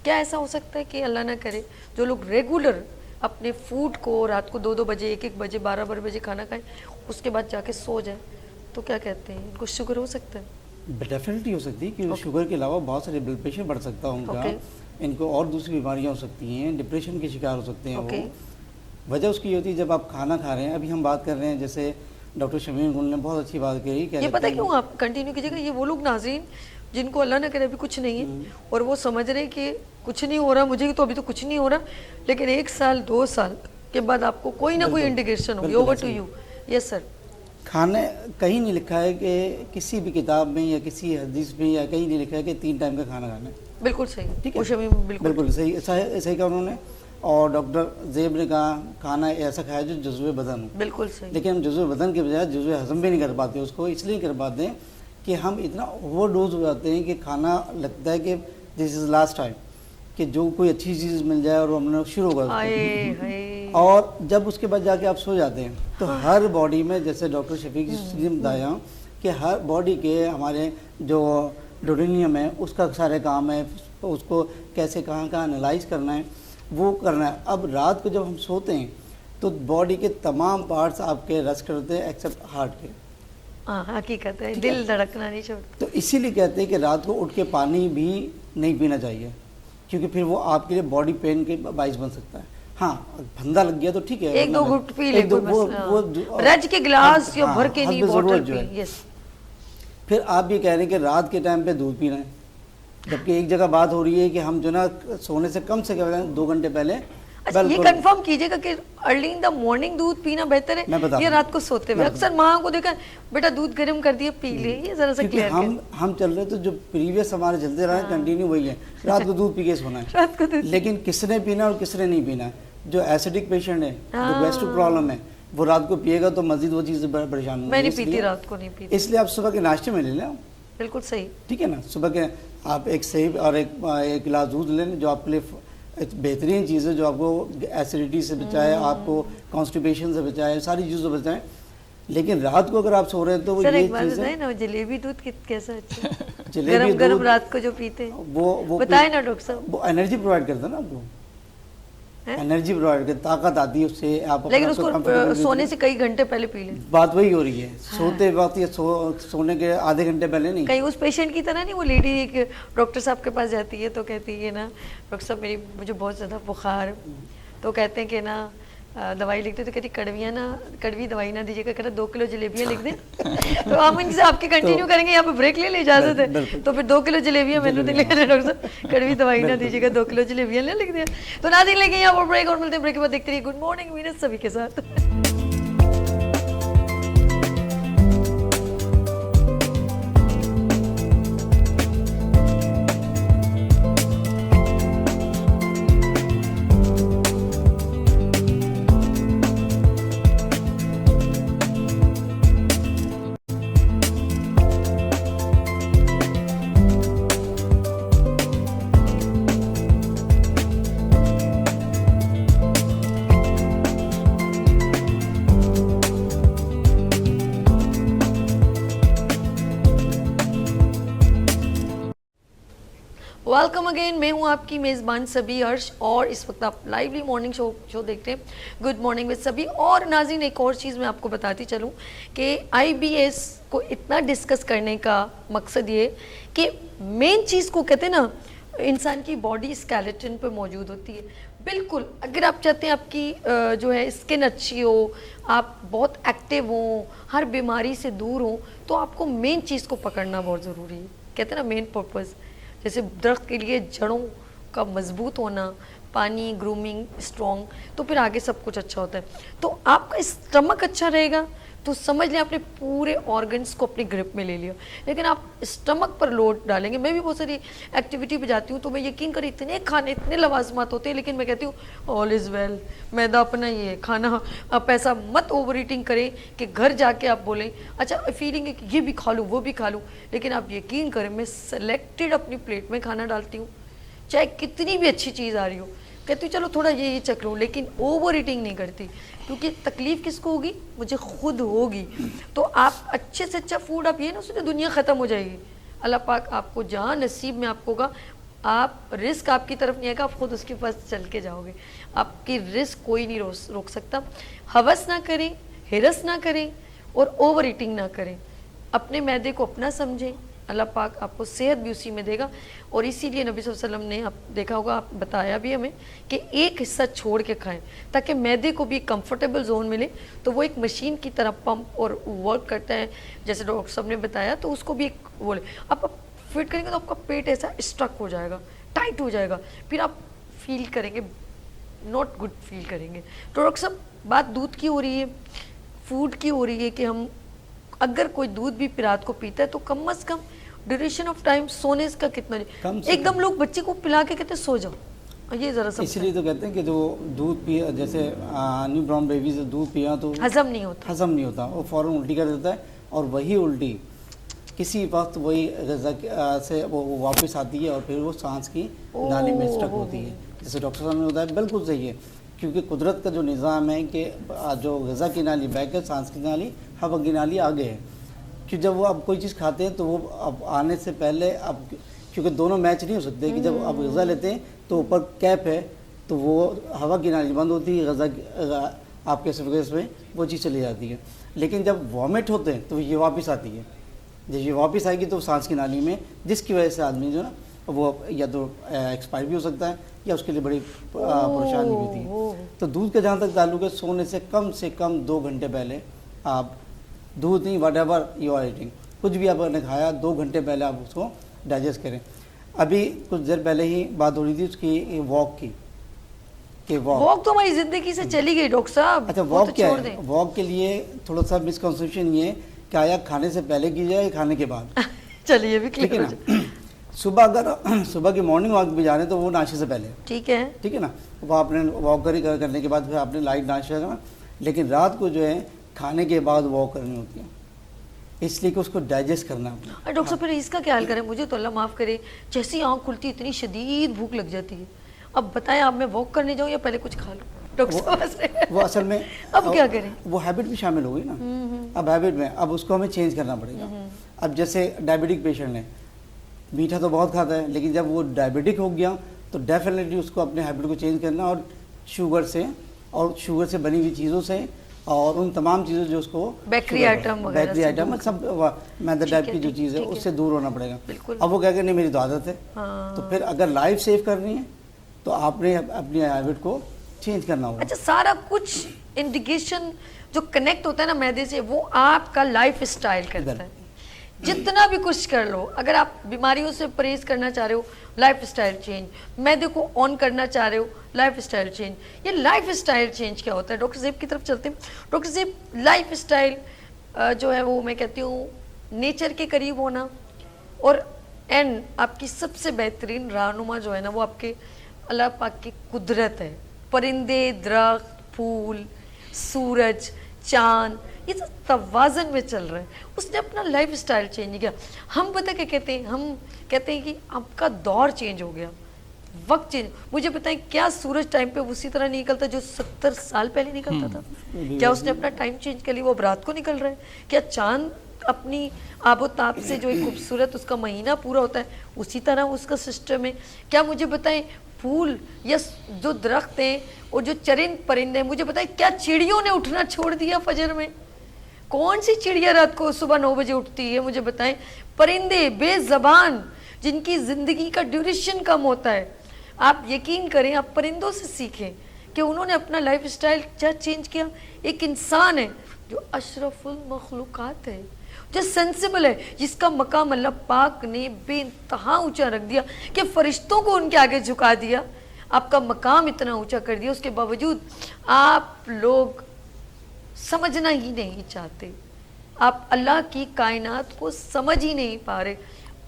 क्या ऐसा हो सकता है कि अल्लाह ना करे जो लोग रेगुलर अपने फूड को रात को 2-2 बजे, 1-1 बजे, 12-12 बजे खाना खाएं, उसके बाद जाके सो जाए, तो क्या कहते हैं, इनको शुगर हो सकता है? डेफिनेटली हो सकती है, क्योंकि शुगर के अलावा बहुत सारे ब्लड प्रेशर बढ़ सकता है उनका, इनको और दूसरी बीमारियां हो सकती हैं, डिप्रेशन के शिकार हो सकते हैं वो। वजह उसकी होती है जब आप खाना खा रहे हैं। अभी हम बात कर रहे हैं, जैसे डॉक्टर शमीम गुल ने बहुत अच्छी बात कही, ये पता है क्यों, आप कंटिन्यू कीजिएगा, ये वो लोग नाज़रीन जिनको अल्लाह ना करे अभी कुछ नहीं है और वो समझ रहे कि कुछ नहीं हो रहा, मुझे तो अभी तो कुछ नहीं हो रहा, लेकिन 1 साल 2 साल के बाद आपको कोई ना कोई इंडिकेशन होगी। Over to you. Yes sir. खाने कहीं नहीं लिखा है कि किसी भी किताब में या किसी हदीस में या कहीं नहीं लिखा है कि 3 टाइम का खाना खाना है। बिल्कुल सही, ठीक है, बिल्कुल सही, सही कहा उन्होंने। और डॉक्टर ज़ेब ने कहा खाना ऐसा खाया जो जुज़्वे बदन हो। बिल्कुल सही। लेकिन हम जुज़्वे बदन के बजाय जुज़्वे हज़म भी नहीं कर पाते उसको, इसलिए नहीं कर पाते हैं कि हम इतना ओवरडोज हो जाते हैं कि खाना लगता है कि दिस इज़ लास्ट टाइम, कि जो कोई अच्छी चीज़ मिल जाए और हमने शुरू होगा, और जब उसके बाद जाके आप सो जाते हैं तो हर बॉडी में, जैसे डॉक्टर शफीक जी ने बताया कि हर बॉडी के हमारे जो डोडेनियम है उसका सारे काम है, उसको कैसे कहाँ कहाँ एनालाइज करना है वो करना है। अब रात को जब हम सोते हैं तो बॉडी के तमाम पार्ट्स आपके रेस्ट करते हैं एक्सेप्ट हार्ट के। हाँ हकीकत है, दिल धड़कना नहीं छोड़ता। तो इसीलिए कहते हैं कि रात को उठ के पानी भी नहीं पीना चाहिए, क्योंकि फिर वो आपके लिए बॉडी पेन के बाइस बन सकता है। हाँ फंदा लग गया तो ठीक है, 1-2 घुट पी ले, वो रज के गिलास या भर के नहीं, बॉटल पी। यस। फिर आप ये कह रहे हैं कि रात के टाइम पे दूध पीना है, जबकि एक जगह बात हो रही है कि हम जो ना सोने से कम 2 घंटे पहले। अच्छा ये कंफर्म कीजिएगा कि अर्ली इन द मॉर्निंग दूध पीना बेहतर है या रात को सोते हुए? अक्सर माँ को देखा बेटा दूध गर्म कर दिए पी ले, ये जरा सा क्लियर हम चल रहे तो जो प्रीवियस हमारे चलते रहे कंटिन्यू वही है, रात को दूध पी के सोना है, रात को दूध। लेकिन किसने पीना और किसने नहीं पीना। जो एसिडिक पेशेंट है, जो गैस्ट्रिक प्रॉब्लम है, वो रात को पिएगा तो मजीद वो चीज़ परेशान होगी। मैं नहीं पीती, रात को नहीं पीती, इसलिए आप सुबह के नाश्ते में ले लें। बिल्कुल सही, ठीक है ना, सुबह के आप एक सेब और एक गिलास दूध लें, जो आपके लिए बेहतरीन चीज़ है, जो आपको एसिडिटी से बचाए, आपको कॉन्स्टिपेशन से बचाए, सारी चीज़ों से बचाए। लेकिन रात को अगर आप सो रहे हैं तो वो ये चीज़ है ना, जलेबी दूध कैसा अच्छा गरम गरम रात को जो पीते हैं वो बताए ना डॉक्टर साहब, वो एनर्जी प्रोवाइड करता है ना आपको, एनर्जी प्रोवाइड करता, ताकत आती है उससे। आप लेकिन उसको सोने से कई घंटे पहले पी लें। बात वही हो रही है, सोते वक्त या सोने के आधे घंटे पहले नहीं। कहीं उस पेशेंट की तरह नहीं, वो लेडी एक डॉक्टर साहब के पास जाती है तो कहती है ना डॉक्टर साहब मुझे बहुत ज़्यादा बुखार, तो कहते हैं कि ना दवाई लिखते तो कहती कड़वी दवाई ना दीजिएगा, कहता 2 किलो जलेबियाँ लिख दें। तो हम इनसे आपके कंटिन्यू करेंगे, यहाँ पे ब्रेक ले ले, इजाजत है। तो फिर 2 किलो जलेबियाँ मैंने तो लिखा डॉक्टर साहब, कड़वी दवाई ना दीजिएगा, 2 किलो जलेबियाँ ले लिख दिया। तो नाज़रीन लेंगे यहाँ पर ब्रेक और मिलते हैं ब्रेक के बाद। देखते रहिए गुड मॉर्निंग वीनस सभी के साथ। वेलकम अगेन, मैं हूं आपकी मेज़बान सभी अर्श और इस वक्त आप लाइवली मॉर्निंग शो देखते हैं गुड मॉर्निंग विद सभी। और नाज़रीन एक और चीज़ मैं आपको बताती चलूं कि IBS को इतना डिस्कस करने का मकसद ये कि मेन चीज़ को कहते हैं ना, इंसान की बॉडी स्केलेटन पे मौजूद होती है। बिल्कुल, अगर आप चाहते हैं आपकी जो है स्किन अच्छी हो, आप बहुत एक्टिव हो, हर बीमारी से दूर हो, तो आपको मेन चीज़ को पकड़ना बहुत ज़रूरी है। कहते हैं ना मेन पर्पज़, जैसे दरख्त के लिए जड़ों का मजबूत होना, पानी, ग्रूमिंग, स्ट्रॉन्ग, तो फिर आगे सब कुछ अच्छा होता है। तो आपका स्टमक अच्छा रहेगा तो समझ लें आपने पूरे ऑर्गन्स को अपनी ग्रिप में ले लिया। लेकिन आप स्टमक पर लोड डालेंगे, मैं भी बहुत सारी एक्टिविटी पे जाती हूँ तो मैं यकीन करें इतने खाने, इतने लवाजमात होते हैं, लेकिन मैं कहती हूँ ऑल इज़ वेल, मैदा अपना ही है खाना। आप ऐसा मत ओवर ईटिंग करें कि घर जाके आप बोलें अच्छा फीलिंग है कि ये भी खा लूँ वो भी खा लूँ। लेकिन आप यकीन करें मैं सेलेक्टेड अपनी प्लेट में खाना डालती हूँ, चाहे कितनी भी अच्छी चीज़ आ रही हो, कहती हूँ चलो थोड़ा ये चख लूँ, लेकिन ओवर ईटिंग नहीं करती, क्योंकि तकलीफ़ किसको होगी, मुझे खुद होगी। तो आप अच्छे से अच्छा फूड आप ये ना सोचो दुनिया ख़त्म हो जाएगी। अल्लाह पाक आपको जहाँ नसीब में आपको होगा, आप रिस्क आपकी तरफ नहीं आएगा, आप खुद उसके पास चल के जाओगे। आपकी रिस्क कोई नहीं रोक सकता। हवस ना करें, हिरस ना करें और ओवर ईटिंग ना करें। अपने मैदे को अपना समझें, अल्लाह पाक आपको सेहत भी उसी में देगा। और इसीलिए नबी सल्लल्लाहु अलैहि वसल्लम ने आप देखा होगा, आप बताया भी हमें कि एक हिस्सा छोड़ के खाएं ताकि मैदे को भी कंफर्टेबल जोन मिले। तो वो एक मशीन की तरह पंप और वर्क करता है, जैसे डॉक्टर साहब ने बताया। तो उसको भी एक बोले आप फिट करेंगे तो आपका पेट ऐसा स्ट्रक हो जाएगा, टाइट हो जाएगा, फिर आप फील करेंगे नॉट गुड फील करेंगे। तो डॉक्टर साहब बात दूध की हो रही है, फूड की हो रही है कि हम अगर कोई दूध भी रात को पीता है तो कम से कम ड्यूरेशन ऑफ टाइम सोने का कितना, एकदम लोग बच्चे को पिला के कहते हैं सो जाओ, ये जरा सा इसलिए तो कहते हैं कि जो दूध पिया, जैसे न्यू बॉर्न बेबी से दूध पिया तो हजम नहीं होता, वो फौरन उल्टी कर देता है, और वही उल्टी किसी वक्त वही ग़िज़ा से वो वापस आती है और फिर वो सांस की नाली में स्टक होती है। जैसे डॉक्टर साहब ने बताया बिल्कुल सही है, क्योंकि कुदरत का जो निज़ाम है कि जो ग़िज़ा की नाली बैक है, सांस की नाली, हवा की नाली आगे है। कि जब वो आप कोई चीज़ खाते हैं तो वो अब आने से पहले अब, क्योंकि दोनों मैच नहीं हो सकते, कि जब आप ग़िज़ा लेते हैं तो ऊपर कैप है तो वो हवा की नाली बंद होती है, ग़िज़ा आपके एसोफेगस में वो चीज़ चली जाती है। लेकिन जब वॉमिट होते हैं तो ये वापस आती है, जब ये वापस आएगी तो सांस की नाली में, जिसकी वजह से आदमी जो ना वो या तो एक्सपायर भी हो सकता है या उसके लिए बड़ी परेशानी होती है। तो दूध का जहाँ तक ताल्लुक है, सोने से कम 2 घंटे पहले आप दूध नहीं, whatever you are eating, कुछ भी आपने खाया 2 घंटे पहले आप उसको डाइजेस्ट करें। अभी कुछ देर पहले ही बात हो रही थी उसकी वॉक की, कि वॉक तो हमारी ज़िंदगी से चली गई डॉक्टर साहब। अच्छा वॉक क्या है? वॉक के लिए थोड़ा सा मिसकंसेप्शन ये क्या, या खाने से पहले की जाए या खाने के बाद? चलिए भी ठीक है ना। सुबह अगर सुबह की मॉर्निंग वॉक भी जा रहे हैं तो वो नाश्ते से पहले, ठीक है ना, वो आपने वॉक करने के बाद फिर आपने लाइट नाश्ता करना। लेकिन रात को जो है खाने के बाद वॉक करनी होती है, इसलिए कि उसको डाइजेस्ट करना है। डॉक्टर साहब फिर इसका क्या हाल करें? मुझे तो अल्लाह माफ़ करे, जैसे ही आँख खुलती इतनी शदीद भूख लग जाती है। अब बताएं आप, मैं वॉक करने जाऊँ या पहले कुछ खा लूँ? वो असल में अब क्या करें? वो हैबिट भी शामिल हो गई ना। अब हैबिट में अब उसको हमें चेंज करना पड़ेगा। अब जैसे डायबिटिक पेशेंट है, मीठा तो बहुत खाता है, लेकिन जब वो डायबिटिक हो गया तो डेफिनेटली उसको अपने हैबिट को चेंज करना, और शुगर से बनी हुई चीज़ों से और उन तमाम चीज़ों जो उसको बेकरी आइटम सब मैदा टाइप की जो चीज़ है उससे दूर होना पड़ेगा। अब वो क्या करने, मेरी तो आदत है। तो फिर अगर लाइफ सेव करनी है तो आपने अपनी हैबिट को चेंज करना होगा। अच्छा, सारा कुछ इंडिकेशन जो कनेक्ट होता है ना मैदे से, वो आपका लाइफ स्टाइल करता है। जितना भी कुछ कर लो, अगर आप बीमारियों से परहेज करना चाह रहे हो, लाइफ स्टाइल चेंज, मैदे को ऑन करना चाह रहे हो, लाइफ स्टाइल चेंज। ये लाइफ स्टाइल चेंज क्या होता है? डॉक्टर ज़ेब की तरफ चलते हैं। डॉक्टर ज़ेब, लाइफ स्टाइल जो है वो मैं कहती हूँ नेचर के करीब होना, और एंड आपकी सबसे बेहतरीन रहनुमा जो है ना वो आपके अल्लाह पाक की कुदरत है। परिंदे, दरख्त, फूल, सूरज, चांद, ये सब तवाज़न में चल रहा है। उसने अपना लाइफ स्टाइल चेंज किया। हम पता क्या कहते हैं? हम कहते हैं कि आपका दौर चेंज हो गया, वक्त चेंज। मुझे बताएं, क्या सूरज टाइम पे उसी तरह नहीं निकलता जो 70 साल पहले निकलता था? क्या उसने अपना टाइम चेंज कर लिया, वो अब रात को निकल रहा है? क्या चांद अपनी आबोताब से जो एक खूबसूरत उसका महीना पूरा होता है उसी तरह उसका सिस्टम है? क्या मुझे बताएं, फूल या जो दरख्त हैं और जो चरिंद परिंदे हैं, मुझे बताएं क्या चिड़ियों ने उठना छोड़ दिया फजर में? कौन सी चिड़िया रात को सुबह 9 बजे उठती है? मुझे बताएं। परिंदे बेज़बान, जिनकी ज़िंदगी का ड्यूरेशन कम होता है, आप यकीन करें, आप परिंदों से सीखें कि उन्होंने अपना लाइफ स्टाइल क्या चेंज किया। एक इंसान है जो अशरफुल मखलूक़ात है, जो सेंसिबल है, जिसका मकाम अल्लाह पाक ने बेइंतहा ऊंचा रख दिया कि फरिश्तों को उनके आगे झुका दिया। आपका मकाम इतना ऊंचा कर दिया, उसके बावजूद आप लोग समझना ही नहीं चाहते। आप अल्लाह की कायनात को समझ ही नहीं पा रहे।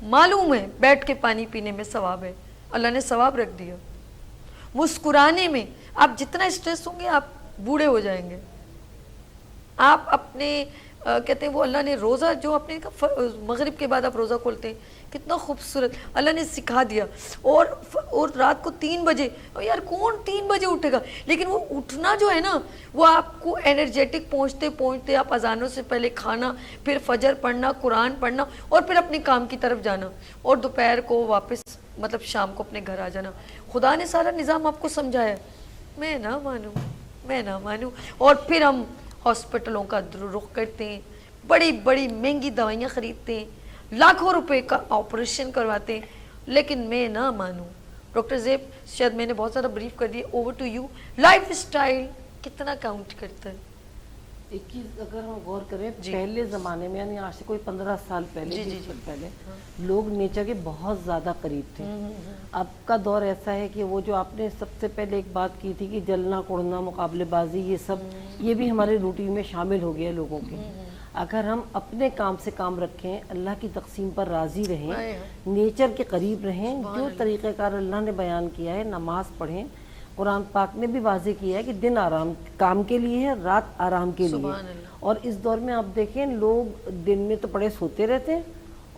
मालूम है बैठ के पानी पीने में सवाब है, अल्लाह ने सवाब रख दिया। मुस्कुराने में आप जितना स्ट्रेस होंगे आप बूढ़े हो जाएंगे। आप अपने कहते हैं वो अल्लाह ने रोज़ा जो आपने मगरिब के बाद आप रोज़ा खोलते हैं, कितना खूबसूरत अल्लाह ने सिखा दिया। और रात को 3 बजे, यार कौन 3 बजे उठेगा? लेकिन वो उठना जो है ना, वो आपको एनर्जेटिक पहुँचते पहुँचते आप अजानों से पहले खाना, फिर फजर पढ़ना, कुरान पढ़ना, और फिर अपने काम की तरफ जाना, और दोपहर को वापस मतलब शाम को अपने घर आ जाना। खुदा ने सारा निज़ाम आपको समझाया। मैं ना मानूँ, और फिर हम हॉस्पिटलों का रुख करते हैं, बड़ी बड़ी महंगी दवाइयाँ ख़रीदते हैं, लाखों रुपए का ऑपरेशन करवाते हैं। लेकिन मैं ना मानूँ। डॉक्टर ज़ेब, शायद मैंने बहुत ज़्यादा ब्रीफ कर दिया, over to you. Lifestyle कितना काउंट करता है? एक चीज़ अगर हम गौर करें, पहले ज़माने में, यानी आज से कोई 15 साल पहले, 20 साल पहले, लोग नेचर के बहुत ज़्यादा करीब थे। अब का दौर ऐसा है कि वो जो आपने सबसे पहले एक बात की थी कि जलना, कुड़ना, मुकाबलेबाजी, ये सब ये भी हमारे रूटीन में शामिल हो गया लोगों के। अगर हम अपने काम से काम रखें, अल्लाह की तक़सीम पर राज़ी रहें, नेचर के करीब रहें, जो तरीक़ेकार अल्लाह ने बयान किया है, नमाज़ पढ़ें। कुरान पाक ने भी वाज़े किया है कि दिन आराम काम के लिए है, रात आराम के लिए। और इस दौर में आप देखें, लोग दिन में तो बड़े सोते रहते हैं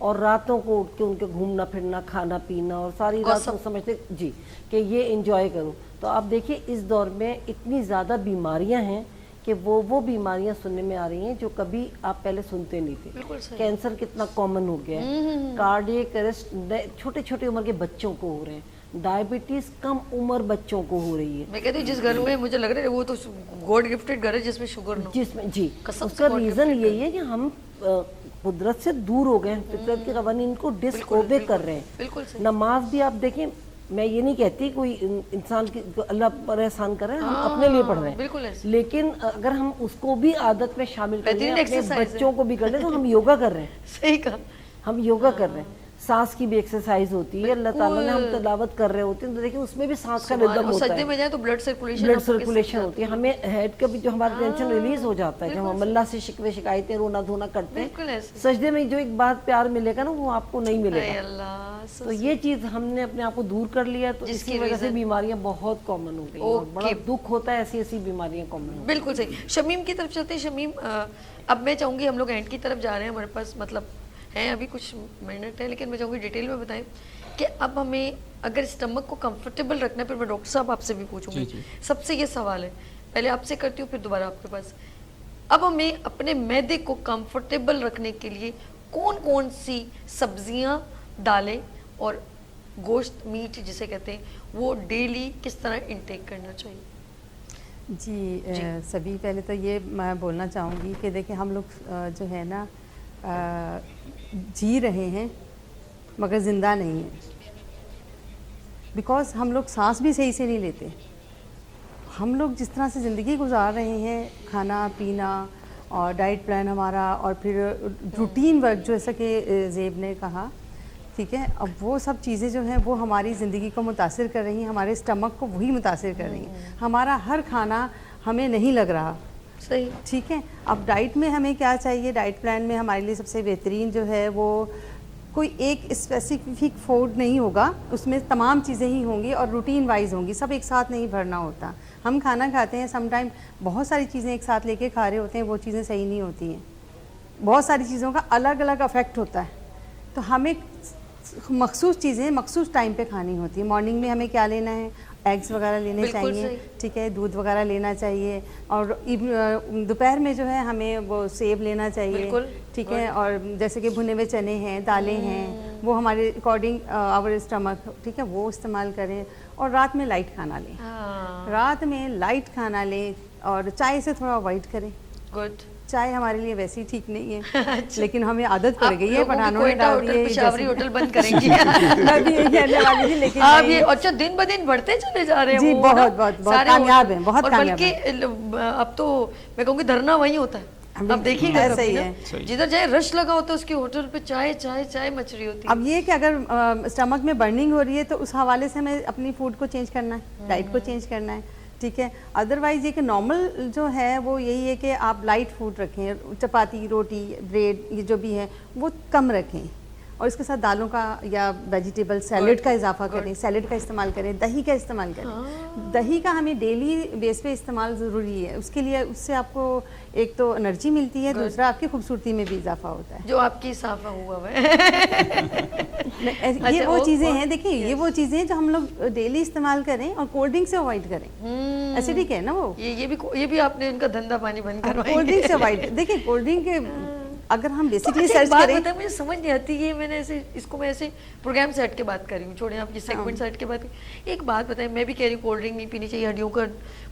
और रातों को उठ के उनके घूमना फिरना, खाना पीना, और सारी रात को समझते जी कि ये एंजॉय करूं। तो आप देखिए इस दौर में इतनी ज़्यादा बीमारियां हैं कि वो बीमारियां सुनने में आ रही हैं जो कभी आप पहले सुनते नहीं थे। कैंसर कितना कॉमन हो गया है, कार्डियक अरेस्ट छोटे छोटे उम्र के बच्चों को हो रहे हैं, डायबिटीज कम उम्र बच्चों को हो रही है। मैं कहती हूँ जिस घर में मुझे लग रहा है वो तो गॉड गिफ्टेड घर है जिसमें शुगर ना हो। जिसमें जी, उसका रीज़न यही है कि हम कुदरत से दूर हो गए हैं, फितरत के कवानीन को डिसओबे कर रहे हैं। बिल्कुल सही। नमाज भी आप देखें, मैं ये नहीं कहती कोई इंसान की अल्लाह पर एहसान कर रहे हैं, हम अपने लिए पढ़ रहे हैं, बिल्कुल लेकिन अगर हम उसको भी आदत में शामिल कर लें, अपने बच्चों को भी कर लें, तो हम योगा कर रहे हैं। सही कहा, हम योगा कर रहे हैं। सांस की भी एक्सरसाइज होती है, अल्लाह ताला ने हम तिलावत कर रहे होते हैं तो देखिए उसमें भी सांस का रिदम होता है, सजदे में जाए तो ब्लड सर्कुलेशन होती है, हमें हेड का भी जो हमारा टेंशन रिलीज हो जाता है, जब हम अल्लाह से शिकवे शिकायतें रोना धोना करते हैं, सजदे में जो एक बात प्यार मिलेगा ना वो आपको नहीं मिलेगा। तो ये चीज़ हमने अपने आप को दूर कर लिया, तो इसकी वजह से बीमारियां बहुत कॉमन हो गई और बड़ा दुख होता है ऐसी ऐसी बीमारियां कॉमन। बिल्कुल सही। शमीम की तरफ चलते हैं। शमीम, अब मैं चाहूँगी, हम लोग एंड की तरफ जा रहे हैं, हमारे पास मतलब हैं अभी कुछ मिनट है, लेकिन मैं चाहूँगी डिटेल में बताएं कि अब हमें अगर स्टमक को कंफर्टेबल रखना है, फिर मैं डॉक्टर साहब आपसे भी पूछूंगी। सबसे ये सवाल है, पहले आपसे करती हूँ फिर दोबारा आपके पास। अब हमें अपने मैदे को कंफर्टेबल रखने के लिए कौन कौन सी सब्जियाँ, दालें और गोश्त, मीट जिसे कहते हैं, वो डेली किस तरह इंटेक करना चाहिए? जी, सभी पहले तो ये मैं बोलना चाहूँगी कि देखिए हम लोग जो है ना जी रहे हैं मगर ज़िंदा नहीं है, बिकॉज़ हम लोग सांस भी सही से नहीं लेते, ہم لوگ جس طرح سے زندگی گزار رہے ہیں، کھانا پینا اور ڈائٹ پلان ہمارا، اور پھر روٹین ورک جیسا کہ زیب نے کہا، ٹھیک ہے، اب وہ سب چیزیں جو ہیں وہ ہماری زندگی کو متاثر کر رہی ہیں، ہمارے اسٹمک کو وہی متاثر کر رہی ہیں. ہمارا ہر کھانا ہمیں نہیں لگ رہا. صحیح. ٹھیک ہے. اب ڈائٹ میں ہمیں کیا چاہیے؟ ڈائٹ پلان میں ہمارے لیے سب سے بہترین جو ہے وہ کوئی ایک اسپیسیفک فوڈ نہیں ہوگا، اس میں تمام چیزیں ہی ہوں گی اور روٹین وائز ہوں گی، سب ایک ساتھ نہیں بھرنا ہوتا. ہم کھانا کھاتے ہیں، سم ٹائم بہت ساری چیزیں ایک ساتھ لے کے کھا رہے ہوتے ہیں، وہ چیزیں صحیح نہیں ہوتی ہیں. بہت ساری چیزوں کا الگ الگ افیکٹ ہوتا ہے. تو ہمیں مخصوص چیزیں مخصوص ٹائم پہ کھانی ہوتی ہیں. مارننگ میں ہمیں کیا لینا ہے؟ ایگز وغیرہ لینے چاہیے، ٹھیک ہے، دودھ وغیرہ لینا چاہیے. اور دوپہر میں جو ہے ہمیں وہ سیب لینا چاہیے، ٹھیک ہے. اور جیسے کہ بھنے ہوئے چنے ہیں، دالیں ہیں، وہ ہمارے اکارڈنگ آور اسٹمک، ٹھیک ہے، وہ استعمال کریں. اور رات میں لائٹ کھانا لیں، رات میں لائٹ کھانا لیں، اور چائے سے تھوڑا اوائڈ کریں. گڈ. چائے ہمارے لیے ویسے ہی ٹھیک نہیں ہے، لیکن ہمیں عادت پڑ گئی ہے، پٹھانوں نے ڈال دی ہے. پشاوری ہوٹل بند کریں گی. میں بھی یہی کہنے والی تھی، لیکن آپ یہ اچھا دن بہ دن بڑھتے چلے جا رہے ہیں. جی بہت بہت بہت کامیاب ہیں، بہت کامیاب ہیں. بلکہ اب تو میں کہوں گی دھرنا وہی ہوتا ہے. اب دیکھیے گا صحیح ہے، جدھر جائے رش لگا ہوتا ہے اس کی ہوٹل پہ چائے چائے چائے مچ رہی ہوتی ہے. اب یہ کہ اگر اسٹمک میں برننگ ہو رہی ہے تو اس حوالے سے ہمیں اپنی فوڈ کو چینج کرنا ہے، ڈائٹ کو چینج کرنا ہے، ٹھیک ہے. ادروائز یہ کہ نارمل جو ہے وہ یہی ہے کہ آپ لائٹ فوڈ رکھیں، چپاتی، روٹی، بریڈ، یہ جو بھی ہے وہ کم رکھیں، اور اس کے ساتھ دالوں کا یا ویجیٹیبل سیلڈ کا اضافہ کریں، سیلڈ کا استعمال کریں، دہی کا استعمال کریں. دہی کا ہمیں ڈیلی بیس پہ استعمال ضروری ہے. اس کے لیے اس سے آپ کو ایک تو انرجی ملتی ہے، دوسرا آپ کی خوبصورتی میں بھی اضافہ ہوتا ہے، جو آپ کی اضافہ ہوا ہے. یہ وہ چیزیں ہیں، دیکھیں یہ وہ چیزیں ہیں جو ہم لوگ ڈیلی استعمال کریں، اور کولڈ ڈرنک سے اوائڈ کریں. ایسیڈک ہے نا وہ، یہ بھی آپ نے ان کا دھندا پانی بند کروایا. کولڈ ڈرنک سے اوائڈ. دیکھیں کولڈ ڈرنک اگر ہم بیسکلی سرچ کریں، مجھے سمجھ نہیں آتی ہے، میں نے اس کو میں ایسے پروگرام سیٹ کے بات کر رہی ہوں، چھوڑیں آپ یہ سیگمنٹ سیٹ کے بات. ایک بات بتائیں، میں بھی کہہ رہی ہوں کولڈ ڈرنک نہیں پینی چاہیے، ہڈیوں کا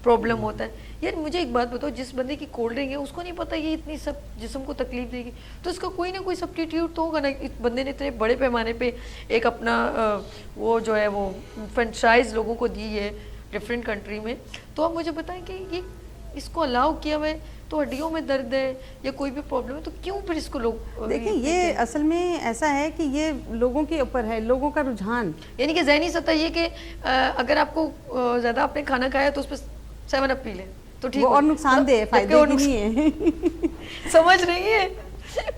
پرابلم ہوتا ہے. یار مجھے ایک بات بتاؤ، جس بندے کی کولڈ ڈرنک ہے اس کو نہیں پتا یہ اتنی سب جسم کو تکلیف دے گی، تو اس کا کوئی نہ کوئی سبسٹیٹیوٹ تو ہوگا نا. اس بندے نے اتنے بڑے پیمانے پہ ایک اپنا وہ جو ہے وہ فرینچائز لوگوں کو دی ہے ڈفرینٹ کنٹری میں. تو آپ مجھے بتائیں کہ یہ اس کو الاؤ کیا ہوا ہے، تو ہڈیوں میں درد ہے یا کوئی بھی پرابلم ہے تو کیوں پھر اس کو لوگ دیکھیں یہ اصل میں ایسا ہے کہ یہ لوگوں کے اوپر ہے، لوگوں کا رجحان. یعنی کہ ذہنی سطح یہ کہ اگر آپ کو زیادہ آپ نے کھانا کھایا تو اس پہ 7 اپ پی لیں تو ٹھیک. وہ اور نقصان دہ ہے، فائدے کی نہیں ہے. سمجھ رہی ہے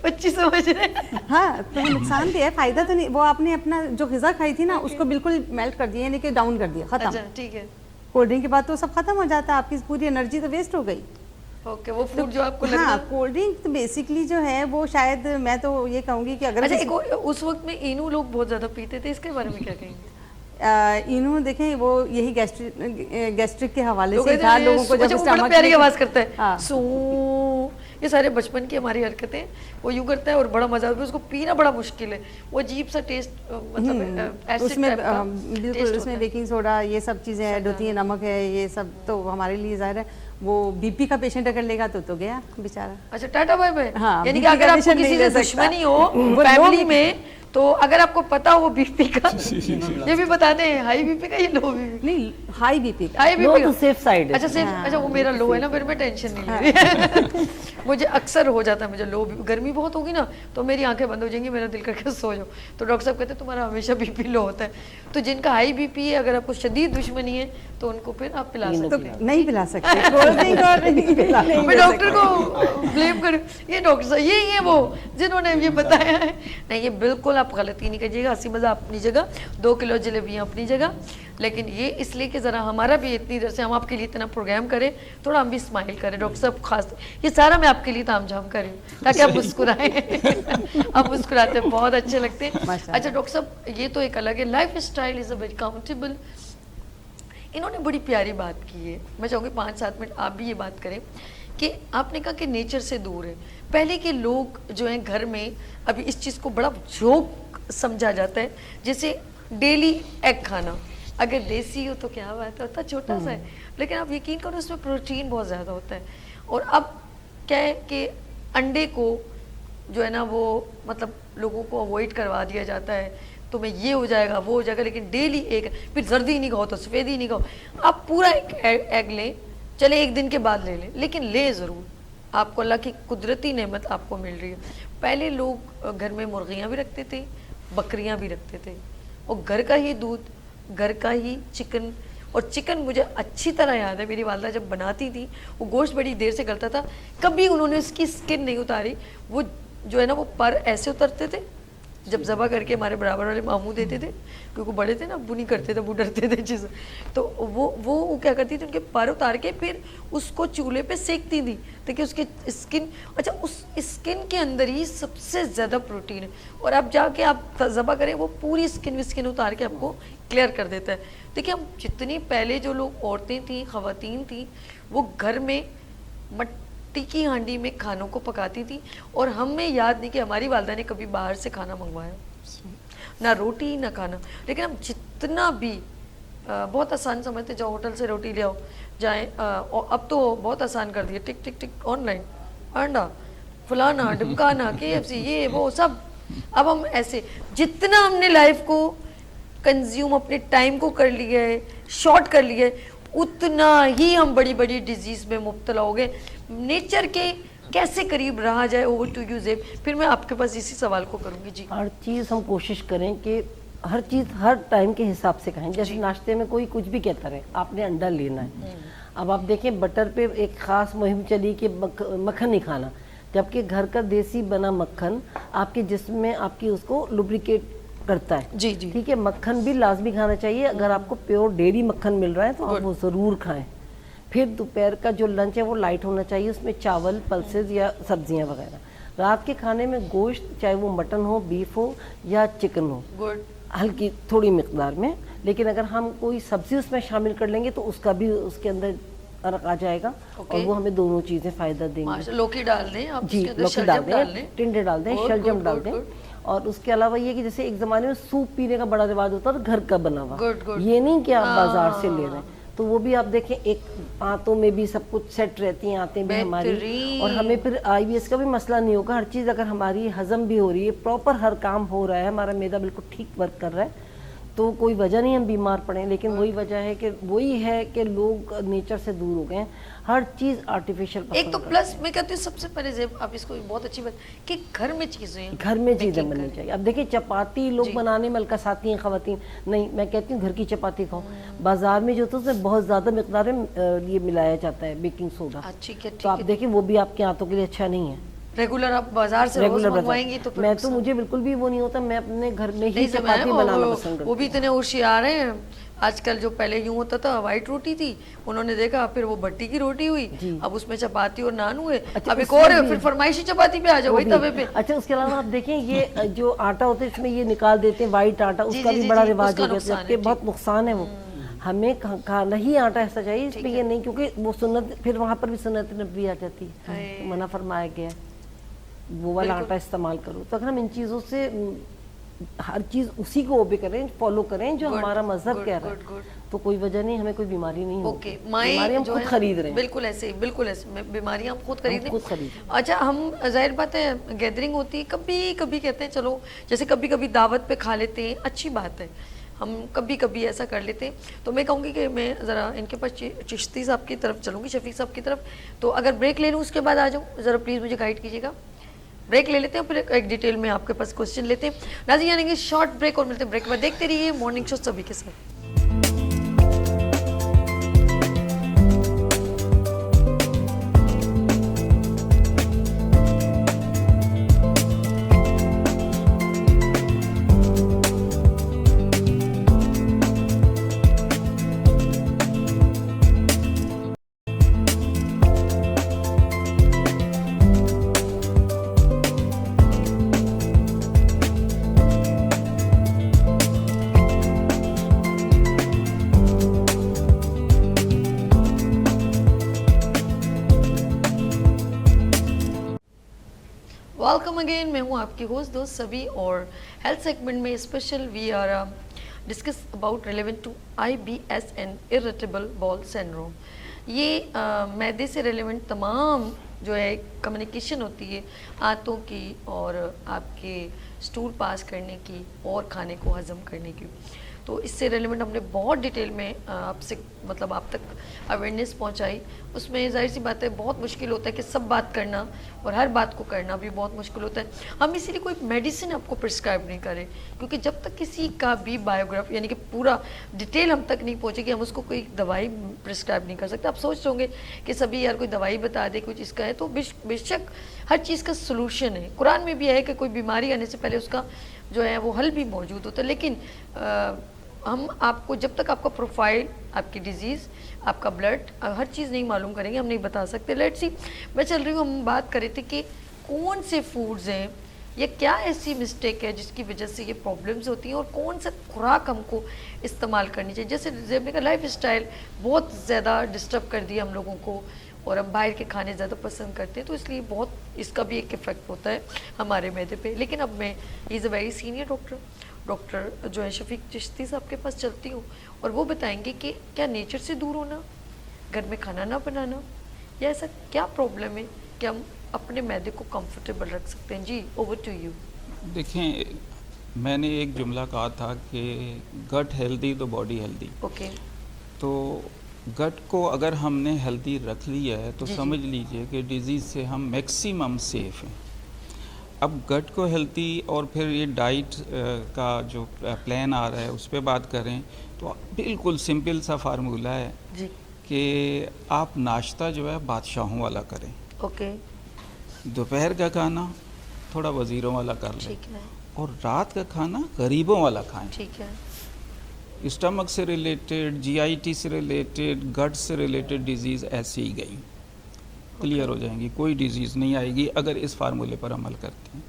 بچی، سمجھ رہے ہیں. ہاں تو وہ نقصان دہ ہے، فائدہ تو نہیں. وہ آپ نے اپنا جو غذا کھائی تھی نا اس کو بالکل میلٹ کر دیا، یعنی کہ ڈاؤن کر دیا، ختم. ٹھیک ہے. کولڈ ڈرنک کے بعد تو سب ختم ہو جاتا ہے، آپ کی پوری انرجی تو ویسٹ ہو گئی. اوکے، وہ فوڈ جو آپ کو لگتا ہے. ہاں کولڈ ڈرنک بیسکلی جو ہے وہ شاید میں تو یہ کہوں گی کہ اگر اس وقت میں اینو لوگ بہت زیادہ پیتے تھے، اس کے بارے میں کیا کہیں گے؟ اینو دیکھیں وہ یہی گیسٹرک کے حوالے سے تھا لوگوں کو، جب بڑا پیاری آواز کرتا ہے سو، یہ سارے بچپن کی ہماری حرکتیں وہ یوں کرتا ہے اور بڑا مزہ آتا ہے. اس کو پینا بڑا مشکل ہے، وہ عجیب سا ٹیسٹ، مطلب اس میں بالکل اس میں بیکنگ سوڈا یہ سب چیزیں ایڈ ہوتی ہیں، نمک ہے، یہ سب تو ہمارے لیے ظاہر ہے. وہ بی پی کا پیشنٹ اگر لے گا تو گیا بیچارہ. اچھا ٹاٹا بائے بائے. ہاں یعنی کہ اگر آپ کو کسی سے دشمنی ہو فیملی میں تو اگر آپ کو پتا ہو بی پی کا، یہ بھی بتا دیں ہائی بی پی کا یا لو بی پی؟ نہیں ہائی بی پی کا. ہائی بی پی کا سیف سائڈ ہے. اچھا سیف. اچھا وہ میرا لو ہے نا، پھر میں ٹینشن نہیں لے رہی. مجھے اکثر ہو جاتا ہے، مجھے لو، گرمی بہت ہوگی نا تو میری آنکھیں بند ہو جائیں گی، میرا دل کر کے سو جاؤ. تو ڈاکٹر صاحب کہتے ہیں تمہارا ہمیشہ بی پی لو ہوتا ہے. تو جن کا ہائی بی پی ہے، اگر آپ کو شدید دشمنی ہے تو ان کو پھر آپ پلا سکتے ہیں. نہیں پلا سکتے. میں ڈاکٹر کو بلیم کروں، یہ ڈاکٹر صاحب یہی ہیں وہ جنہوں نے یہ بتایا ہے. نہیں یہ بالکل آپ غلطی نہیں کیجیے گا. ہنسی مزہ اپنی جگہ، 2 کلو جلیبیاں اپنی جگہ، لیکن یہ اس لیے کہ ذرا ہمارا بھی اتنی دیر سے ہم آپ کے لیے اتنا پروگرام کریں، تھوڑا ہم بھی اسمائل کریں. ڈاکٹر صاحب خاص یہ سارا میں آپ کے لیے تام جھام کر رہی ہوں تاکہ آپ مسکرائیں. آپ مسکراتے ہیں، بہت اچھے لگتے ہیں. اچھا ڈاکٹر صاحب یہ تو ایک الگ ہے، life style is a very countable. انہوں نے بڑی پیاری بات کی ہے، میں چاہوں گی 5-7 منٹ آپ بھی یہ بات کریں کہ آپ نے کہا کہ نیچر سے دور ہے. پہلے کے لوگ جو ہیں گھر میں، ابھی اس چیز کو بڑا جوک سمجھا جاتا ہے، جیسے ڈیلی ایگ کھانا. اگر دیسی ہو تو کیا بات ہے، ہوتا چھوٹا سا ہے، لیکن آپ یقین کرو اس میں پروٹین بہت زیادہ ہوتا ہے. اور اب کیا ہے کہ انڈے کو جو ہے نا وہ مطلب لوگوں کو اوائڈ کروا دیا جاتا ہے. میں یہ ہو جائے گا وہ ہو جائے گا, لیکن ڈیلی ایک, پھر زردی نہیں کھاؤ تو سفیدی نہیں کھاؤ, آپ پورا ایگ لیں, چلے ایک دن کے بعد لے لیں لیکن لیں ضرور. آپ کو اللہ کی قدرتی نعمت آپ کو مل رہی ہے. پہلے لوگ گھر میں مرغیاں بھی رکھتے تھے, بکریاں بھی رکھتے تھے, اور گھر کا ہی دودھ, گھر کا ہی چکن. اور چکن مجھے اچھی طرح یاد ہے, میری والدہ جب بناتی تھی وہ گوشت بڑی دیر سے گلتا تھا, کبھی انہوں نے اس کی اسکن نہیں اتاری. وہ جو ہے نا وہ پر ایسے اترتے تھے, جب ذبح کر کے ہمارے برابر والے ماموں دیتے تھے, کیونکہ بڑے تھے نا, ابو نہیں کرتے تھے, وہ ڈرتے تھے چیزیں, تو وہ کیا کرتی تھی, ان کے پر اتار کے پھر اس کو چولہے پہ سیکتی تھی تاکہ اس کی اسکن, اچھا اس اسکن کے اندر ہی سب سے زیادہ پروٹین ہے, اور اب جا کے آپ ذبح کریں وہ پوری اسکن اتار کے آپ کو کلیئر کر دیتا ہے. دیکھیں ہم جتنی پہلے جو لوگ عورتیں تھیں, خواتین تھیں, وہ گھر میں مٹی کی ہانڈی میں کھانوں کو پکاتی تھی, اور ہمیں یاد نہیں کہ ہماری والدہ نے کبھی باہر سے کھانا منگوایا, نہ روٹی نہ کھانا. لیکن ہم جتنا بھی بہت آسان سمجھتے, جاؤ ہوٹل سے روٹی لے آؤ جائیں, اب تو بہت آسان کر دیا, ٹک ٹک ٹک آن لائن, انڈا فلانا ڈمکانا KFC یہ وہ سب. اب ہم ایسے جتنا ہم نے لائف کو کنزیوم اپنے ٹائم کو کر لیا ہے, شارٹ کر لیا ہے, اتنا ہی ہم بڑی بڑی ڈیزیز میں مبتلا ہو گئے. نیچر کے کیسے قریب رہا جائے. اوور ٹو یو زیب, پھر میں آپ کے پاس اسی سوال کو کروں گی. جی, ہر چیز ہم کوشش کریں کہ ہر چیز ہر ٹائم کے حساب سے کھائیں. جیسے ناشتے میں کوئی کچھ بھی کہتا رہے, آپ نے انڈا لینا ہے. اب آپ دیکھیں بٹر پہ ایک خاص مہم چلی کہ مکھن نہیں کھانا, جبکہ گھر کا دیسی بنا مکھن آپ کے جسم میں آپ کی اس کو لوبریکیٹ کرتا ہے. جی جی ٹھیک ہے, مکھن بھی لازمی کھانا چاہیے. اگر آپ کو پیور ڈیری مکھن مل رہا ہے تو آپ وہ ضرور کھائیں. پھر دوپہر کا جو لنچ ہے وہ لائٹ ہونا چاہیے, اس میں چاول, پلسز یا سبزیاں وغیرہ. رات کے کھانے میں گوشت, چاہے وہ مٹن ہو, بیف ہو یا چکن ہو, گڈ, ہلکی تھوڑی مقدار میں. لیکن اگر ہم کوئی سبزی اس میں شامل کر لیں گے تو اس کا بھی اس کے اندر فرق آ جائے گا, اور وہ ہمیں دونوں چیزیں فائدہ دیں گی. لوکی ڈال دیں آپ, جی, لوکی ڈال دیں, ٹنڈے ڈال دیں, شلجم ڈال دیں. اور اس کے علاوہ یہ کہ جیسے ایک زمانے میں سوپ پینے کا بڑا رواج ہوتا تھا گھر کا بنا ہوا, یہ نہیں کہ آپ بازار سے لے رہے ہیں. تو وہ بھی آپ دیکھیں, ایک آنتوں میں بھی سب کچھ سیٹ رہتی ہیں, آنتیں بھی ہماری, اور ہمیں پھر IBS کا بھی مسئلہ نہیں ہوگا. ہر چیز اگر ہماری ہضم بھی ہو رہی ہے, پراپر ہر کام ہو رہا ہے, ہمارا معدہ بالکل ٹھیک ورک کر رہا ہے, تو کوئی وجہ نہیں ہم بیمار پڑیں. لیکن وہی وجہ ہے کہ وہی ہے کہ لوگ نیچر سے دور ہو گئے ہیں, ہر چیز آرٹیفیشل. ایک تو پلس میں کہتی ہوں سب سے پہلے زیب, آپ اس کو بہت اچھی بات کہ گھر میں چیزیں, گھر میں چیزیں بننی چاہیے. اب دیکھیں چپاتی لوگ بنانے میں الکساتی ہیں خواتین, نہیں, میں کہتی ہوں گھر کی چپاتی کھاؤ. بازار میں جو ہوتا ہے اس میں بہت زیادہ مقدار میں یہ ملایا جاتا ہے بیکنگ سوڈا, تو آپ دیکھیں وہ بھی آپ کے ہاتھوں کے لیے اچھا نہیں ہے. ریگولر آپ بازار سے روز منگوائیں گی تو میں تو مجھے بالکل بھی وہ نہیں ہوتا, میں اپنے گھر میں ہی چپاتی بنانا پسند کرتی ہوں. وہ بھی اتنے ہوشیار ہیں آج کل. جو پہلے یوں ہوتا تھا وائٹ روٹی تھی, انہوں نے دیکھا پھر وہ بٹی کی روٹی ہوئی, اب اس میں چپاتی اور نان ہوئے, اب ایک اور پھر فرمائشی چپاتی پہ آ جاؤ وہی توے پہ. اچھا, اس کے علاوہ آپ دیکھیں یہ جو آٹا ہوتا ہے اس میں یہ نکال دیتے ہیں وائٹ آٹا, اس کا بھی بڑا رواج ہو گیا, جبکہ بہت نقصان ہے. وہ ہمیں کھانا ہی آٹا ایسا چاہیے اس میں یہ نہیں, کیونکہ وہ سنت, پھر وہاں پر بھی سنت نبوی آ جاتی ہے, منع فرمایا گیا ہے وہ والا آٹا استعمال کرو. تو اگر ہم ان چیزوں سے ہر چیز اسی کو اوبے کریں, فالو کریں جو ہمارا مذہب کہہ رہا ہے, تو کوئی وجہ نہیں, ہمیں کوئی بیماری نہیں ہوگی. بیماری ہم خود خرید رہے ہیں. بالکل ایسے, بالکل ایسے, بیماریاں ہم خود خرید رہے ہیں. اچھا, ہم ظاہر بات ہے گیدرنگ ہوتی ہے, کبھی کبھی کہتے ہیں چلو, جیسے کبھی کبھی دعوت پہ کھا لیتے ہیں, اچھی بات ہے, ہم کبھی کبھی ایسا کر لیتے ہیں. تو میں کہوں گی کہ میں ذرا ان کے پاس چشتی صاحب کی طرف چلوں گی, شفیق صاحب کی طرف. تو اگر بریک لے لوں اس کے بعد آ جاؤں, ذرا پلیز مجھے گائیڈ کیجیے گا. بریک لے لیتے ہیں, پھر ایک ڈیٹیل میں آپ کے پاس کوشچن لیتے ہیں. ناظرین یعنی کہ شارٹ بریک, اور ملتے ہیں بریک کے بعد. دیکھتے رہیے مارننگ شو سبھی کے ساتھ. ویلکم اگین, میں ہوں آپ کی ہوسٹ دوست سبھی, اور ہیلتھ سیگمنٹ میں special we are discuss about relevant to IBS and irritable bowel syndrome. یہ معدے سے ریلیونٹ تمام جو ہے کمیونیکیشن ہوتی ہے آنتوں کی اور آپ کے اسٹول پاس کرنے کی اور کھانے کو ہضم کرنے کی، تو اس سے ریلیونٹ ہم نے بہت ڈیٹیل میں آپ سے مطلب آپ تک اویئرنیس پہنچائی. اس میں ظاہر سی بات ہے بہت مشکل ہوتا ہے کہ سب بات کرنا اور ہر بات کو کرنا بھی بہت مشکل ہوتا ہے. ہم اسی لیے کوئی میڈیسن آپ کو پرسکرائب نہیں کریں، کیونکہ جب تک کسی کا بھی بایوگراف یعنی کہ پورا ڈیٹیل ہم تک نہیں پہنچے گی ہم اس کو کوئی دوائی پرسکرائب نہیں کر سکتے. آپ سوچ رہے ہوں گے کہ سبھی یار کوئی دوائی بتا دے کوئی چیز کا ہے، تو بے شک ہر چیز کا سلوشن ہے. قرآن میں بھی ہے کہ کوئی بیماری آنے سے پہلے اس کا جو ہے وہ حل بھی موجود ہوتا ہے، لیکن ہم آپ کو جب تک آپ کا پروفائل، آپ کی ڈیزیز، آپ کا بلڈ، ہر چیز نہیں معلوم کریں گے ہم نہیں بتا سکتے. لیٹ سی میں چل رہی ہوں، ہم بات کر رہے تھے کہ کون سے فوڈز ہیں یا کیا ایسی مسٹیک ہے جس کی وجہ سے یہ پرابلمز ہوتی ہیں اور کون سا خوراک ہم کو استعمال کرنی چاہیے. جیسے زیب نے کہا لائف اسٹائل بہت زیادہ ڈسٹرب کر دیا ہم لوگوں کو اور ہم باہر کے کھانے زیادہ پسند کرتے ہیں، تو اس لیے بہت اس کا بھی ایک افیکٹ ہوتا ہے ہمارے معدے پہ. لیکن اب میں از اے ویری سینئر ڈاکٹر جو ہے شفیق چشتی صاحب کے پاس چلتی ہوں اور وہ بتائیں گے کہ کیا نیچر سے دور ہونا، گھر میں کھانا نہ بنانا، یا ایسا کیا پرابلم ہے کہ ہم اپنے معدے کو کمفرٹیبل رکھ سکتے ہیں. G over to you. دیکھیں میں نے ایک جملہ کہا تھا کہ گٹ ہیلدی تو باڈی ہیلدی. اوکے. تو گٹ کو اگر ہم نے ہیلدی رکھ لیا ہے تو جی سمجھ لیجئے کہ ڈیزیز سے ہم میکسیمم سیف ہیں. اب گٹ کو ہیلتھی اور پھر یہ ڈائٹ کا جو پلان آ رہا ہے اس پہ بات کریں تو بالکل سمپل سا فارمولہ ہے جی. کہ آپ ناشتہ جو ہے بادشاہوں والا کریں، اوکے. دوپہر کا کھانا تھوڑا وزیروں والا کر لیں، ٹھیک ہے. اور رات کا کھانا غریبوں والا کھائیں. ٹھیک ہے. اسٹمک سے ریلیٹڈ، جی آئی ٹی سے ریلیٹڈ، گٹ سے ریلیٹڈ ڈیزیز ایسے ہی گئی، کلیئر ہو جائیں گی، کوئی ڈیزیز نہیں آئے گی اگر اس فارمولے پر عمل کرتے ہیں.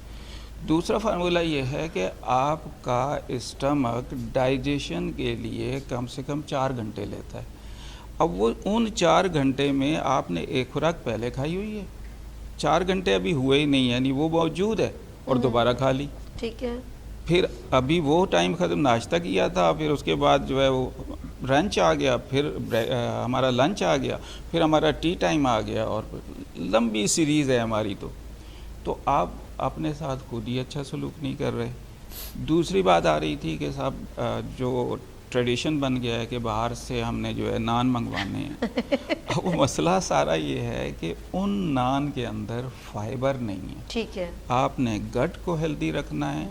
دوسرا فارمولہ یہ ہے کہ آپ کا اسٹمک ڈائجیشن کے لیے کم سے کم 4 گھنٹے لیتا ہے. اب وہ ان 4 گھنٹے میں آپ نے ایک خوراک پہلے کھائی ہوئی ہے، 4 گھنٹے ابھی ہوئے ہی نہیں، یعنی وہ موجود ہے اور دوبارہ کھا لی. ٹھیک ہے. پھر ابھی وہ ٹائم ختم، ناشتہ کیا تھا، پھر اس کے بعد جو ہے وہ رنچ آ گیا، پھر ہمارا لنچ آ گیا، پھر ہمارا ٹی ٹائم آ گیا، اور لمبی سیریز ہے ہماری. تو آپ اپنے ساتھ خود ہی اچھا سلوک نہیں کر رہے. دوسری بات آ رہی تھی کہ صاحب جو ٹریڈیشن بن گیا ہے کہ باہر سے ہم نے جو ہے نان منگوانے ہیں. اب وہ مسئلہ سارا یہ ہے کہ ان نان کے اندر فائبر نہیں ہے. ٹھیک ہے. آپ نے گٹ کو ہیلدی رکھنا ہے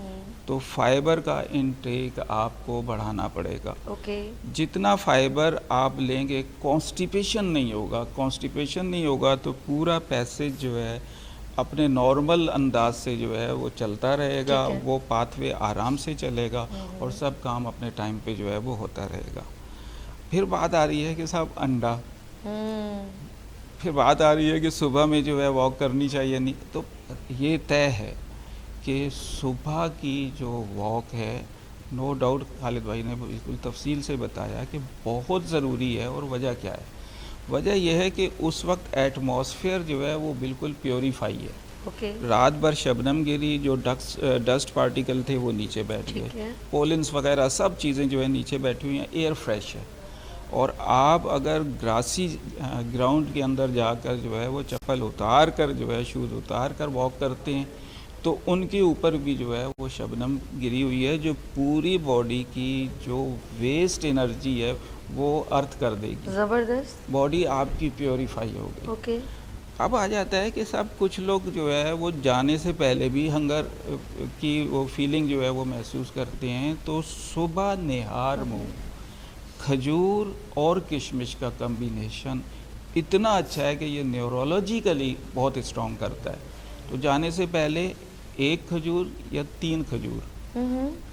تو فائبر کا انٹیک آپ کو بڑھانا پڑے گا. اوکے. جتنا فائبر آپ لیں گے کانسٹیپیشن نہیں ہوگا. کانسٹیپیشن نہیں ہوگا تو پورا پیسیج جو ہے اپنے نارمل انداز سے جو ہے وہ چلتا رہے گا، وہ پاتھ وے آرام سے چلے گا اور سب کام اپنے ٹائم پہ جو ہے وہ ہوتا رہے گا. پھر بات آ رہی ہے کہ صاحب انڈا، پھر بات آ رہی ہے کہ صبح میں جو ہے واک کرنی چاہیے نہیں. تو یہ طے ہے کہ صبح کی جو واک ہے نو ڈاؤٹ خالد بھائی نے بالکل تفصیل سے بتایا کہ بہت ضروری ہے. اور وجہ کیا ہے؟ وجہ یہ ہے کہ اس وقت ایٹماسفیئر جو ہے وہ بالکل پیوریفائی ہے. اوکے. رات بھر شبنم گری، جو ڈسٹ پارٹیکل تھے وہ نیچے بیٹھ گئے، پولنس وغیرہ سب چیزیں جو ہے نیچے بیٹھی ہوئی ہیں، ایئر فریش ہے. اور آپ اگر گراسی گراؤنڈ کے اندر جا کر جو ہے وہ چپل اتار کر جو ہے شوز اتار کر واک کرتے ہیں تو ان کے اوپر بھی جو ہے وہ شبنم گری ہوئی ہے جو پوری باڈی کی جو ویسٹ انرجی ہے وہ ارتھ کر دے گی. زبردست. باڈی آپ کی پیوریفائی ہو گئی. اوکے. اب آ جاتا ہے کہ سب کچھ لوگ جو ہے وہ جانے سے پہلے بھی ہنگر کی وہ فیلنگ جو ہے وہ محسوس کرتے ہیں. تو صبح نہار منہ کھجور اور کشمش کا کمبینیشن اتنا اچھا ہے کہ یہ نیورولوجیکلی بہت اسٹرانگ کرتا ہے. تو جانے سے پہلے 1 کھجور یا 3 کھجور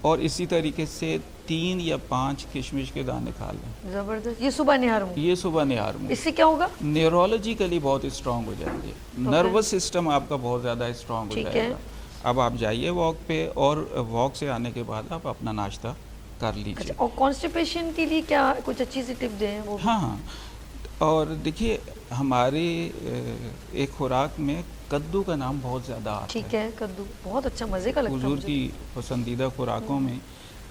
اور اسی طریقے سے 3 یا 5 کشمش کے دانے کھا لیں. زبردست. یہ صبح نہار ہوں. یہ صبح نہار میں اس سے کیا ہوگا؟ نیورولوجیکلی بہت اسٹرانگ ہو جائیں گے. نروس سسٹم آپ کا بہت زیادہ اسٹرانگ ہو جائے گا. اب آپ جائیے واک پہ اور واک سے آنے کے بعد آپ اپنا ناشتہ کر لیجیے. اور کانسٹیپیشن کے لیے کیا کچھ اچھی سی ٹپ دیں وہ؟ ہاں. اور دیکھیے ہمارے ایک خوراک میں کدو کا نام بہت زیادہ آتا ہے. ٹھیک ہے. کدو بہت اچھا مزے کا لگتا ہے حضور مجھے. کی پسندیدہ خوراکوں میں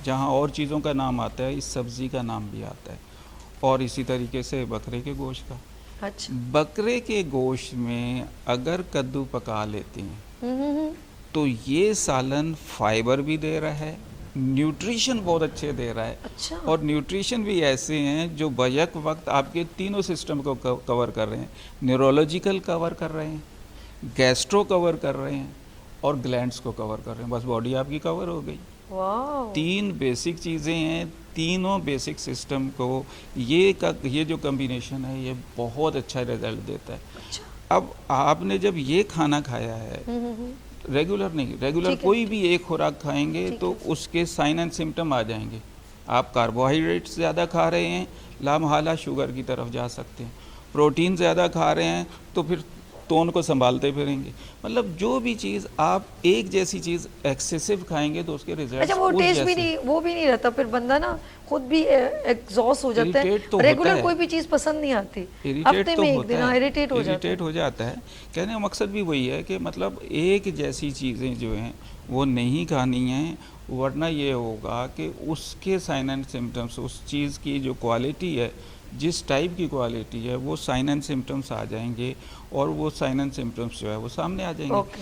جہاں اور چیزوں کا نام آتا ہے اس سبزی کا نام بھی آتا ہے، اور اسی طریقے سے بکرے کے گوشت کا. अच्छा। बकरे के गोश्त में अगर कद्दू पका लेते हैं हम्म। तो ये सालन फाइबर भी दे रहा है, न्यूट्रिशन बहुत अच्छे दे रहा है, अच्छा। और न्यूट्रिशन भी ऐसे हैं जो बैक वक्त आपके तीनों सिस्टम को कवर कर रहे हैं, न्यूरोलॉजिकल कवर कर रहे हैं, गैस्ट्रो कवर कर रहे हैं, और ग्लैंड्स को कवर कर रहे हैं। बस बॉडी आपकी कवर हो गई। वाह। 3 बेसिक चीज़ें हैं, तीनों बेसिक सिस्टम को ये जो कम्बिनेशन है ये बहुत अच्छा रिजल्ट देता है। अच्छा। अब आपने जब ये खाना खाया है, रेगुलर नहीं, रेगुलर ठीक है, कोई भी एक खुराक खाएंगे ठीक तो है। उसके साइन एंड सिम्टम आ जाएंगे। आप कार्बोहाइड्रेट्स ज़्यादा खा रहे हैं, लामहाला शुगर की तरफ जा सकते हैं। प्रोटीन ज़्यादा खा रहे हैं तो फिर टोन को संभालते फिरेंगे। मतलब जो भी चीज़ आप एक जैसी चीज़ एक्सेसिव खाएंगे तो उसके रिजल्ट अच्छा, वो टेस्ट भी नहीं, वो भी नहीं रहता, फिर बंदा ना खुद भी एग्जॉस्ट हो जाता है। Irritate तो होता रेगुलर है। कोई भी चीज़ पसंद नहीं आती, इरिटेट हफ्ते तो में एक होता दिन है, इरिटेट हो जाता है। इरिटेट हो जाता है। कहने का मकसद भी वही है कि मतलब एक जैसी चीज़ें जो हैं वो नहीं खानी हैं, वरना ये होगा कि उसके साइन एंड सिम्टम्स, उस चीज़ की जो क्वालिटी है, जिस टाइप की क्वालिटी है, वो साइन एंड सिम्टम्स आ जाएंगे, और वो साइन एंड सिम्टम्स जो है वो सामने आ जाएंगे। ओके।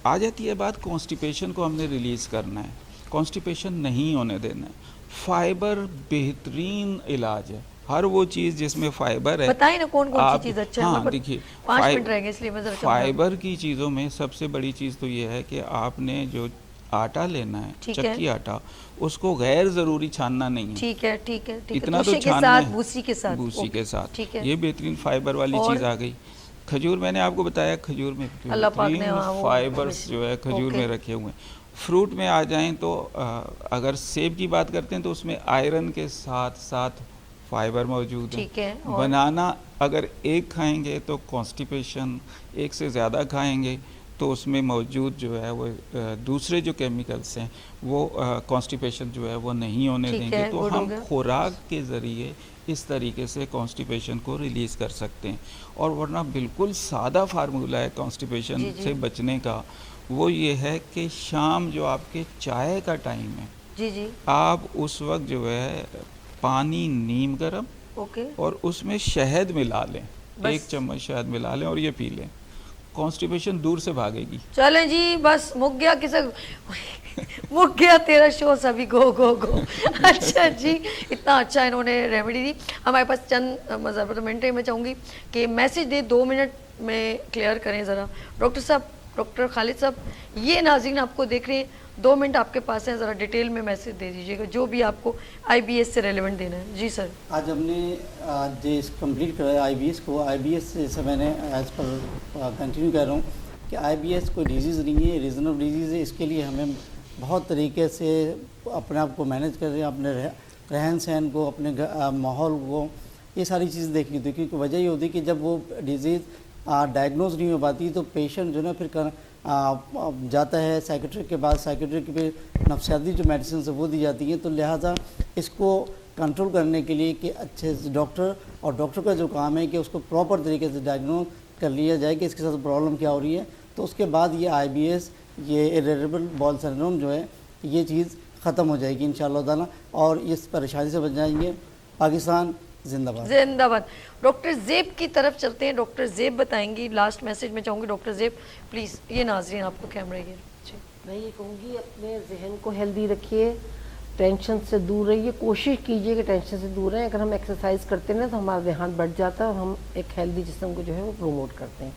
आ जाती है बात कॉन्स्टिपेशन को हमने रिलीज़ करना है, कॉन्स्टिपेशन नहीं होने देना है। फाइबर बेहतरीन इलाज है, हर वो चीज़ जिसमें फाइबर है। बताइए ना कौन कौन सी आप- चीज़ अच्छा है। हाँ देखिए, 5 मिनट रहेंगे इसलिए मैं जरा फाइबर की चीज़ों में सबसे बड़ी चीज़ तो ये है कि आपने जो आटा लेना है, ठीक है। चक्की आटा, उसको गैर ज़रूरी छानना नहीं है। ठीक है, ठीक है, ठीक है। इतना तो भूसे के छानना साथ, है, भूसी के साथ, भूसी ओके, के साथ, ठीक है। ये बेहतरीन फाइबर वाली और? चीज़ आ गई। खजूर, मैंने आपको बताया खजूर में अल्लाह पाक ने, हाँ, वो फाइबर्स जो है खजूर ओके। में रखे हुए हैं। फ्रूट में आ जाएं तो अगर सेब की बात करते हैं तो उसमें आयरन के साथ साथ फाइबर मौजूद है। ठीक है, और? बनाना अगर एक खाएंगे तो कॉन्स्टिपेशन, एक से ज़्यादा खाएंगे तो उसमें मौजूद जो है वो दूसरे जो केमिकल्स हैं वो कॉन्स्टिपेशन जो है वो नहीं होने ठीक देंगे। है, तो गुड हो हम गया। खुराक के ज़रिए इस तरीके से कॉन्स्टिपेशन को रिलीज़ कर सकते हैं। और वरना बिल्कुल सादा फार्मूला है कॉन्स्टिपेशन जी, जी। से बचने का, वो ये है कि शाम जो आपके चाय का टाइम है, जी जी, आप उस वक्त जो है पानी नीम गरम ओके। और उसमें शहद मिला लें, बस। 1 चम्मच शहद मिला लें और ये पी लें, कॉन्स्टिपेशन दूर से भागेगी। चलें जी, बस मुक गया किसे मुक गया तेरा शो, सभी गो गो गो। अच्छा जी, इतना अच्छा इन्होंने रेमेडी दी। हमारे पास चंद मतलब मिनट मैं चाहूँगी कि मैसेज दे, 2 मिनट में क्लियर करें ज़रा। डॉक्टर साहब, डॉक्टर खालिद साहब, ये नाज़रीन आपको देख रहे हैं, 2 मिनट आपके पास है, ज़रा डिटेल में मैसेज दे दीजिएगा जो भी आपको IBS से रेलेवेंट देना है। जी सर। आज हमने जो कंप्लीट कराया IBS को, IBS से मैंने एज पर कंटिन्यू कर रहा हूँ कि IBS कोई डिजीज़ नहीं है, रीजनल डिजीज़ है। इसके लिए हमें बहुत तरीके से अपने आप को मैनेज कर रहे हैं, अपने रहन सहन को, अपने माहौल को, ये सारी चीज़ें देखनी होती है। क्योंकि वजह ये होती है कि जब वो डिजीज़ डायग्नोज नहीं हो पाती तो पेशेंट जो है ना फिर जाता है साइकेट्रिक के बाद, साइकेट्रिक पे नफ्सियाती जो मेडिसिन है वो दी जाती हैं। तो लिहाजा इसको कंट्रोल करने के लिए कि अच्छे से डॉक्टर, और डॉक्टर का जो काम है कि उसको प्रॉपर तरीके से डायग्नोज कर लिया जाए कि इसके साथ प्रॉब्लम क्या हो रही है। तो उसके बाद ये IBS, ये इरिटेबल बाउल सिंड्रोम जो है, ये चीज़ ख़त्म हो जाएगी इंशाअल्लाह ताला, और इस परेशानी से बच जाएंगे। पाकिस्तान जिंदाबाद। जिंदाबाद। डॉक्टर ज़ेब की तरफ चलते हैं, डॉक्टर ज़ेब बताएंगी। लास्ट मैसेज में चाहूँगी डॉक्टर ज़ेब प्लीज़, ये नाज़रीन आपको कैमरे के। जी, मैं ये कहूँगी अपने जहन को हेल्दी रखिए, टेंशन से दूर रहिए, कोशिश कीजिए कि टेंशन से दूर रहें। अगर हम एक्सरसाइज करते हैं ना तो हमारा ध्यान बढ़ जाता है और हम एक हेल्दी जिस्म को जो है वो प्रमोट करते हैं।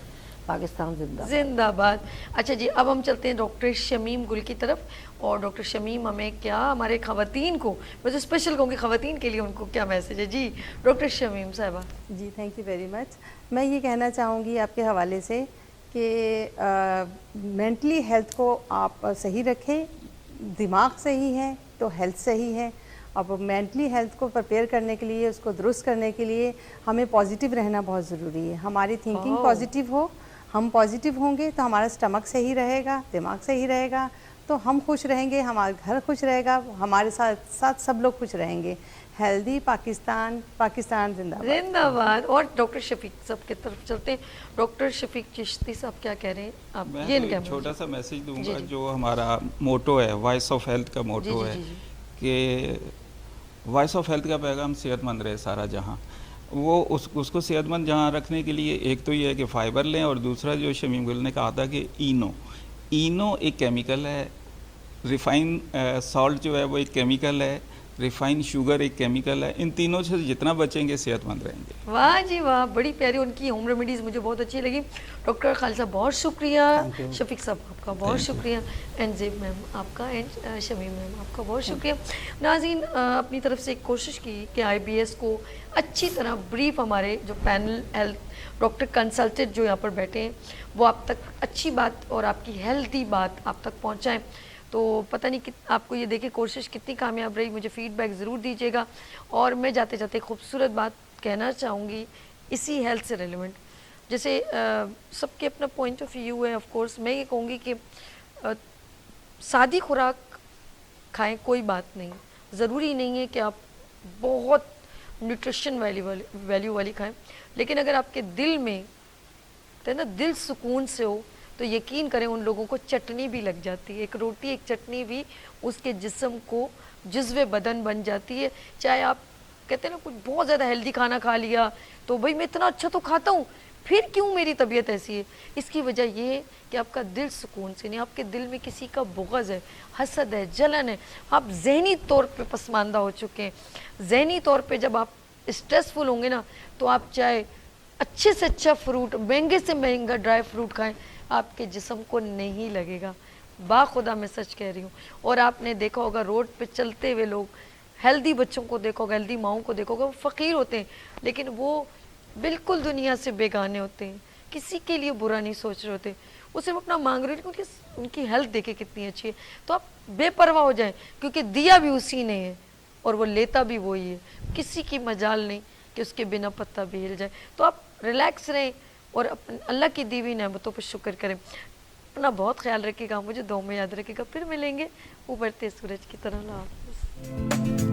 पाकिस्तान जिंदाबाद। जिंदाबाद। अच्छा जी, अब हम चलते हैं डॉक्टर शमीम गुल की तरफ। और डॉक्टर शमीम हमें क्या, हमारे ख़वातीन को, मैं तो स्पेशल कहूँगी ख़वातीन के लिए, उनको क्या मैसेज है। जी डॉक्टर शमीम साहिबा। जी, थैंक यू वेरी मच। मैं ये कहना चाहूँगी आपके हवाले से कि मेंटली हेल्थ को आप सही रखें, दिमाग सही है तो हेल्थ सही है। अब मेंटली हेल्थ को प्रिपेयर करने के लिए, उसको दुरुस्त करने के लिए हमें पॉजिटिव रहना बहुत ज़रूरी है। हमारी थिंकिंग पॉजिटिव हो, हम पॉजिटिव होंगे तो हमारा स्टमक सही रहेगा, दिमाग सही रहेगा, तो हम खुश रहेंगे, हमारा घर खुश रहेगा, हमारे साथ साथ सब लोग खुश रहेंगे। हेल्दी पाकिस्तान, पाकिस्तान जिंदाबाद। जिंदाबाद। और डॉक्टर शफीक साहब की तरफ चलते हैं। डॉक्टर शफीक चिश्ती साहब क्या कह रहे हैं आप? मैं ये तो इनका एक छोटा सा मैसेज दूंगा। जी, जी। जो हमारा मोटो है, वॉइस ऑफ हेल्थ का मोटो जी, है जी, जी। कि वॉइस ऑफ हेल्थ का पैगाम सेहतमंद रहे सारा जहां। وہ اس کو صحت مند جہاں رکھنے کے لیے ایک تو یہ ہے کہ فائبر لیں، اور دوسرا جو شمیم گل نے کہا تھا کہ اینو ایک کیمیکل ہے، ریفائن سالٹ جو ہے وہ ایک کیمیکل ہے، ریفائن شوگر ایک کیمیکل ہے. ان تینوں سے جتنا بچیں گے صحت مند رہیں گے. واہ جی واہ، بڑی پیاری ان کی ہوم ریمیڈیز مجھے بہت اچھی لگی. ڈاکٹر خالد صاحب بہت شکریہ، شفیق صاحب آپ کا بہت شکریہ، اینڈ زیب میم آپ کا، اینڈ شمیم میم آپ کا بہت شکریہ. ناظرین اپنی طرف سے ایک کوشش کی کہ IBS کو اچھی طرح بریف ہمارے جو پینل ہیلتھ ڈاکٹر کنسلٹنٹ جو یہاں پر بیٹھے ہیں وہ آپ تک اچھی بات اور آپ کی ہیلتھی بات آپ تک پہنچائیں. تو پتہ نہیں آپ کو یہ دیکھیں کوشش کتنی کامیاب رہی، مجھے فیڈ بیک ضرور دیجیے گا. اور میں جاتے جاتے خوبصورت بات کہنا چاہوں گی اسی ہیلتھ سے ریلیونٹ، جیسے سب کے اپنا پوائنٹ آف ویو ہے. آف کورس میں یہ کہوں گی کہ سادی خوراک کھائیں، کوئی بات نہیں، ضروری نہیں ہے کہ آپ بہت نیوٹریشن ویلیو والی کھائیں، لیکن اگر آپ کے دل میں نا دل سکون سے ہو تو یقین کریں ان لوگوں کو چٹنی بھی لگ جاتی ہے. ایک روٹی ایک چٹنی بھی اس کے جسم کو جزو بدن بن جاتی ہے. چاہے آپ کہتے ہیں نا کچھ بہت زیادہ ہیلدی کھانا کھا لیا تو بھائی میں اتنا اچھا تو کھاتا ہوں پھر کیوں میری طبیعت ایسی ہے. اس کی وجہ یہ ہے کہ آپ کا دل سکون سے نہیں، آپ کے دل میں کسی کا بغض ہے، حسد ہے، جلن ہے، آپ ذہنی طور پہ پسماندہ ہو چکے ہیں. ذہنی طور پہ جب آپ اسٹریسفل ہوں گے نا تو آپ چاہے اچھے سے اچھا فروٹ، مہنگے سے مہنگا ڈرائی فروٹ کھائیں، آپ کے جسم کو نہیں لگے گا. باخدا میں سچ کہہ رہی ہوں. اور آپ نے دیکھا ہوگا روڈ پہ چلتے ہوئے لوگ ہیلدی بچوں کو دیکھو گا، ہیلدی ماؤں کو دیکھو گا، وہ فقیر ہوتے ہیں لیکن وہ بالکل دنیا سے بیگانے ہوتے ہیں، کسی کے لیے برا نہیں سوچ رہے ہوتے، وہ صرف اپنا مانگ رہے ہیں. ان کی ہیلتھ دیکھے کتنی اچھی ہے. تو آپ بے پرواہ ہو جائیں کیونکہ دیا بھی اسی نے ہے اور وہ لیتا بھی وہی ہے. کسی کی مجال نہیں کہ اس کے بنا پتہ بھی ہل جائے. تو آپ ریلیکس رہیں اور اللہ کی دی ہوئی نعمتوں پہ شکر کریں. اپنا بہت خیال رکھیے گا، مجھے دعاؤں میں یاد رکھیے گا. پھر ملیں گے ابھرتے سورج کی طرح. اللہ حافظ.